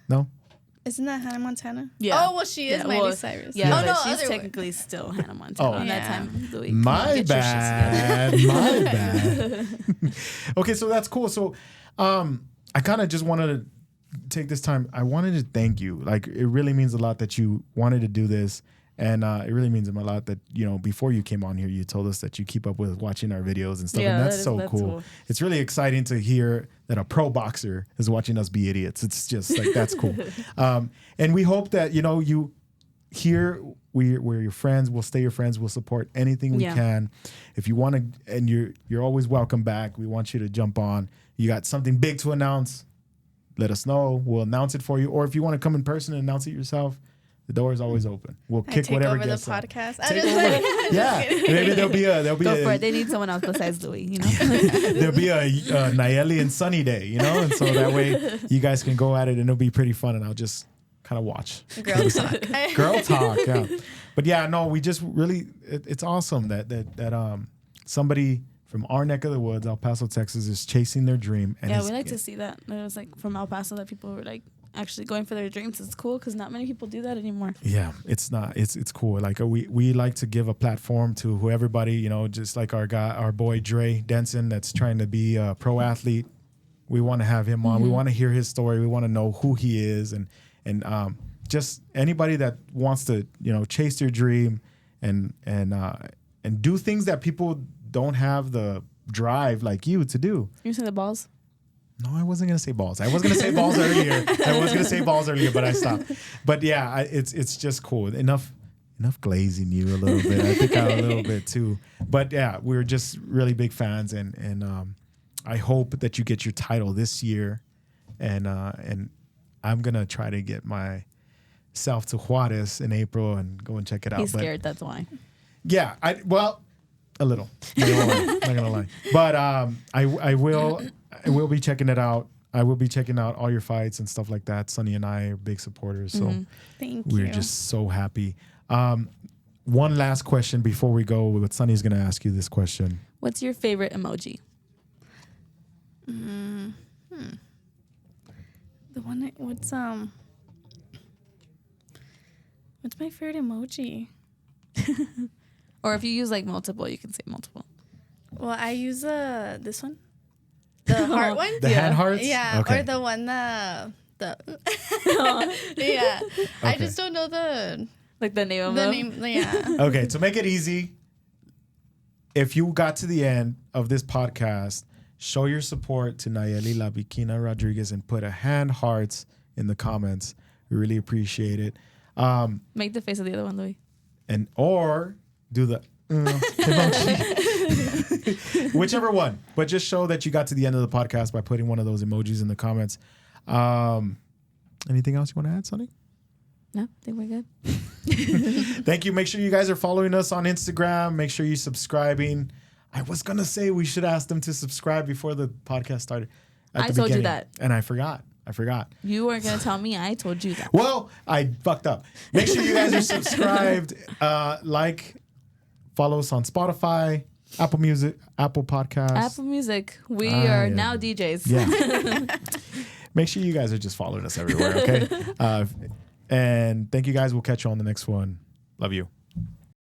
No. Isn't that Hannah Montana? Yeah. Oh, well, she is Miley Cyrus. Yeah, Oh, but no, she's other way. technically still Hannah Montana Oh. on that Yeah. time of the week. My Get your shit bad. My bad. Okay, so that's cool. So I kind of just wanted to take this time. I wanted to thank you. Like, it really means a lot that you wanted to do this. And it really means a lot that, before you came on here, you told us that you keep up with watching our videos and stuff. Yeah, and that's that's so cool. It's really exciting to hear that a pro boxer is watching us be idiots. It's just like, that's cool. And we hope that, you here, we're your friends. We'll stay your friends. We'll support anything we can. If you want to, and you're always welcome back. We want you to jump on. You got something big to announce, let us know. We'll announce it for you. Or if you want to come in person and announce it yourself, the door is always open. We'll kick take whatever over the gets up. podcast. Take over. Yeah, maybe there'll be Go for it. They need someone else besides Louis, there'll be a Nayeli and Sunny day, and so that way you guys can go at it and it'll be pretty fun, and I'll just kind of watch. Girl talk. Girl talk, yeah. But yeah, no, we just really, it's awesome that somebody from our neck of the woods, El Paso, Texas, is chasing their dream. And yeah, we like to see that. It was like from El Paso that people were like actually going for their dreams. It's cool because not many people do that anymore. Yeah, it's not. It's cool. Like we like to give a platform to who everybody, you know, just like our boy Dre Denson that's trying to be a pro athlete. We want to have him on. We want to hear his story. We want to know who he is, and just anybody that wants to, you know, chase their dream and do things that people don't have the drive like you to do. You saying the balls? No, I wasn't gonna say balls. I was gonna say balls earlier. But I stopped. But yeah, it's just cool. Enough glazing you a little bit. I think a little bit too. But yeah, we're just really big fans, and I hope that you get your title this year, and I'm gonna try to get myself to Juarez in April and go and check it out. He's scared. That's why. Yeah, a little. Not gonna lie. But I will be checking it out. I will be checking out all your fights and stuff like that. Sonny and I are big supporters, so Thank we're you. just so happy. One last question before we go. But Sonny's gonna ask you this question. What's your favorite emoji? The one what's my favorite emoji? Or if you use like multiple, you can say multiple. Well, I use this one, the heart one. The hand hearts. Yeah, Okay. or the one the yeah. I just don't know the Like the name of them. name. Yeah. Okay, to make it easy, if you got to the end of this podcast, show your support to Nayeli La Bikina Rodriguez and put a hand hearts in the comments. We really appreciate it. Make the face of the other one, Louis. And or do the emoji. Whichever one. But just show that you got to the end of the podcast by putting one of those emojis in the comments. Anything else you want to add, Sonny? No, I think we're good. Thank you. Make sure you guys are following us on Instagram. Make sure you're subscribing. I was going to say we should ask them to subscribe before the podcast started. I told you that. And I forgot. You weren't going to tell me. I told you that. Well, I fucked up. Make sure you guys are subscribed. Follow us on Spotify, Apple Music, Apple Podcasts. Apple Music. We are now DJs. Yeah. Make sure you guys are just following us everywhere, okay? And thank you guys. We'll catch you on the next one. Love you.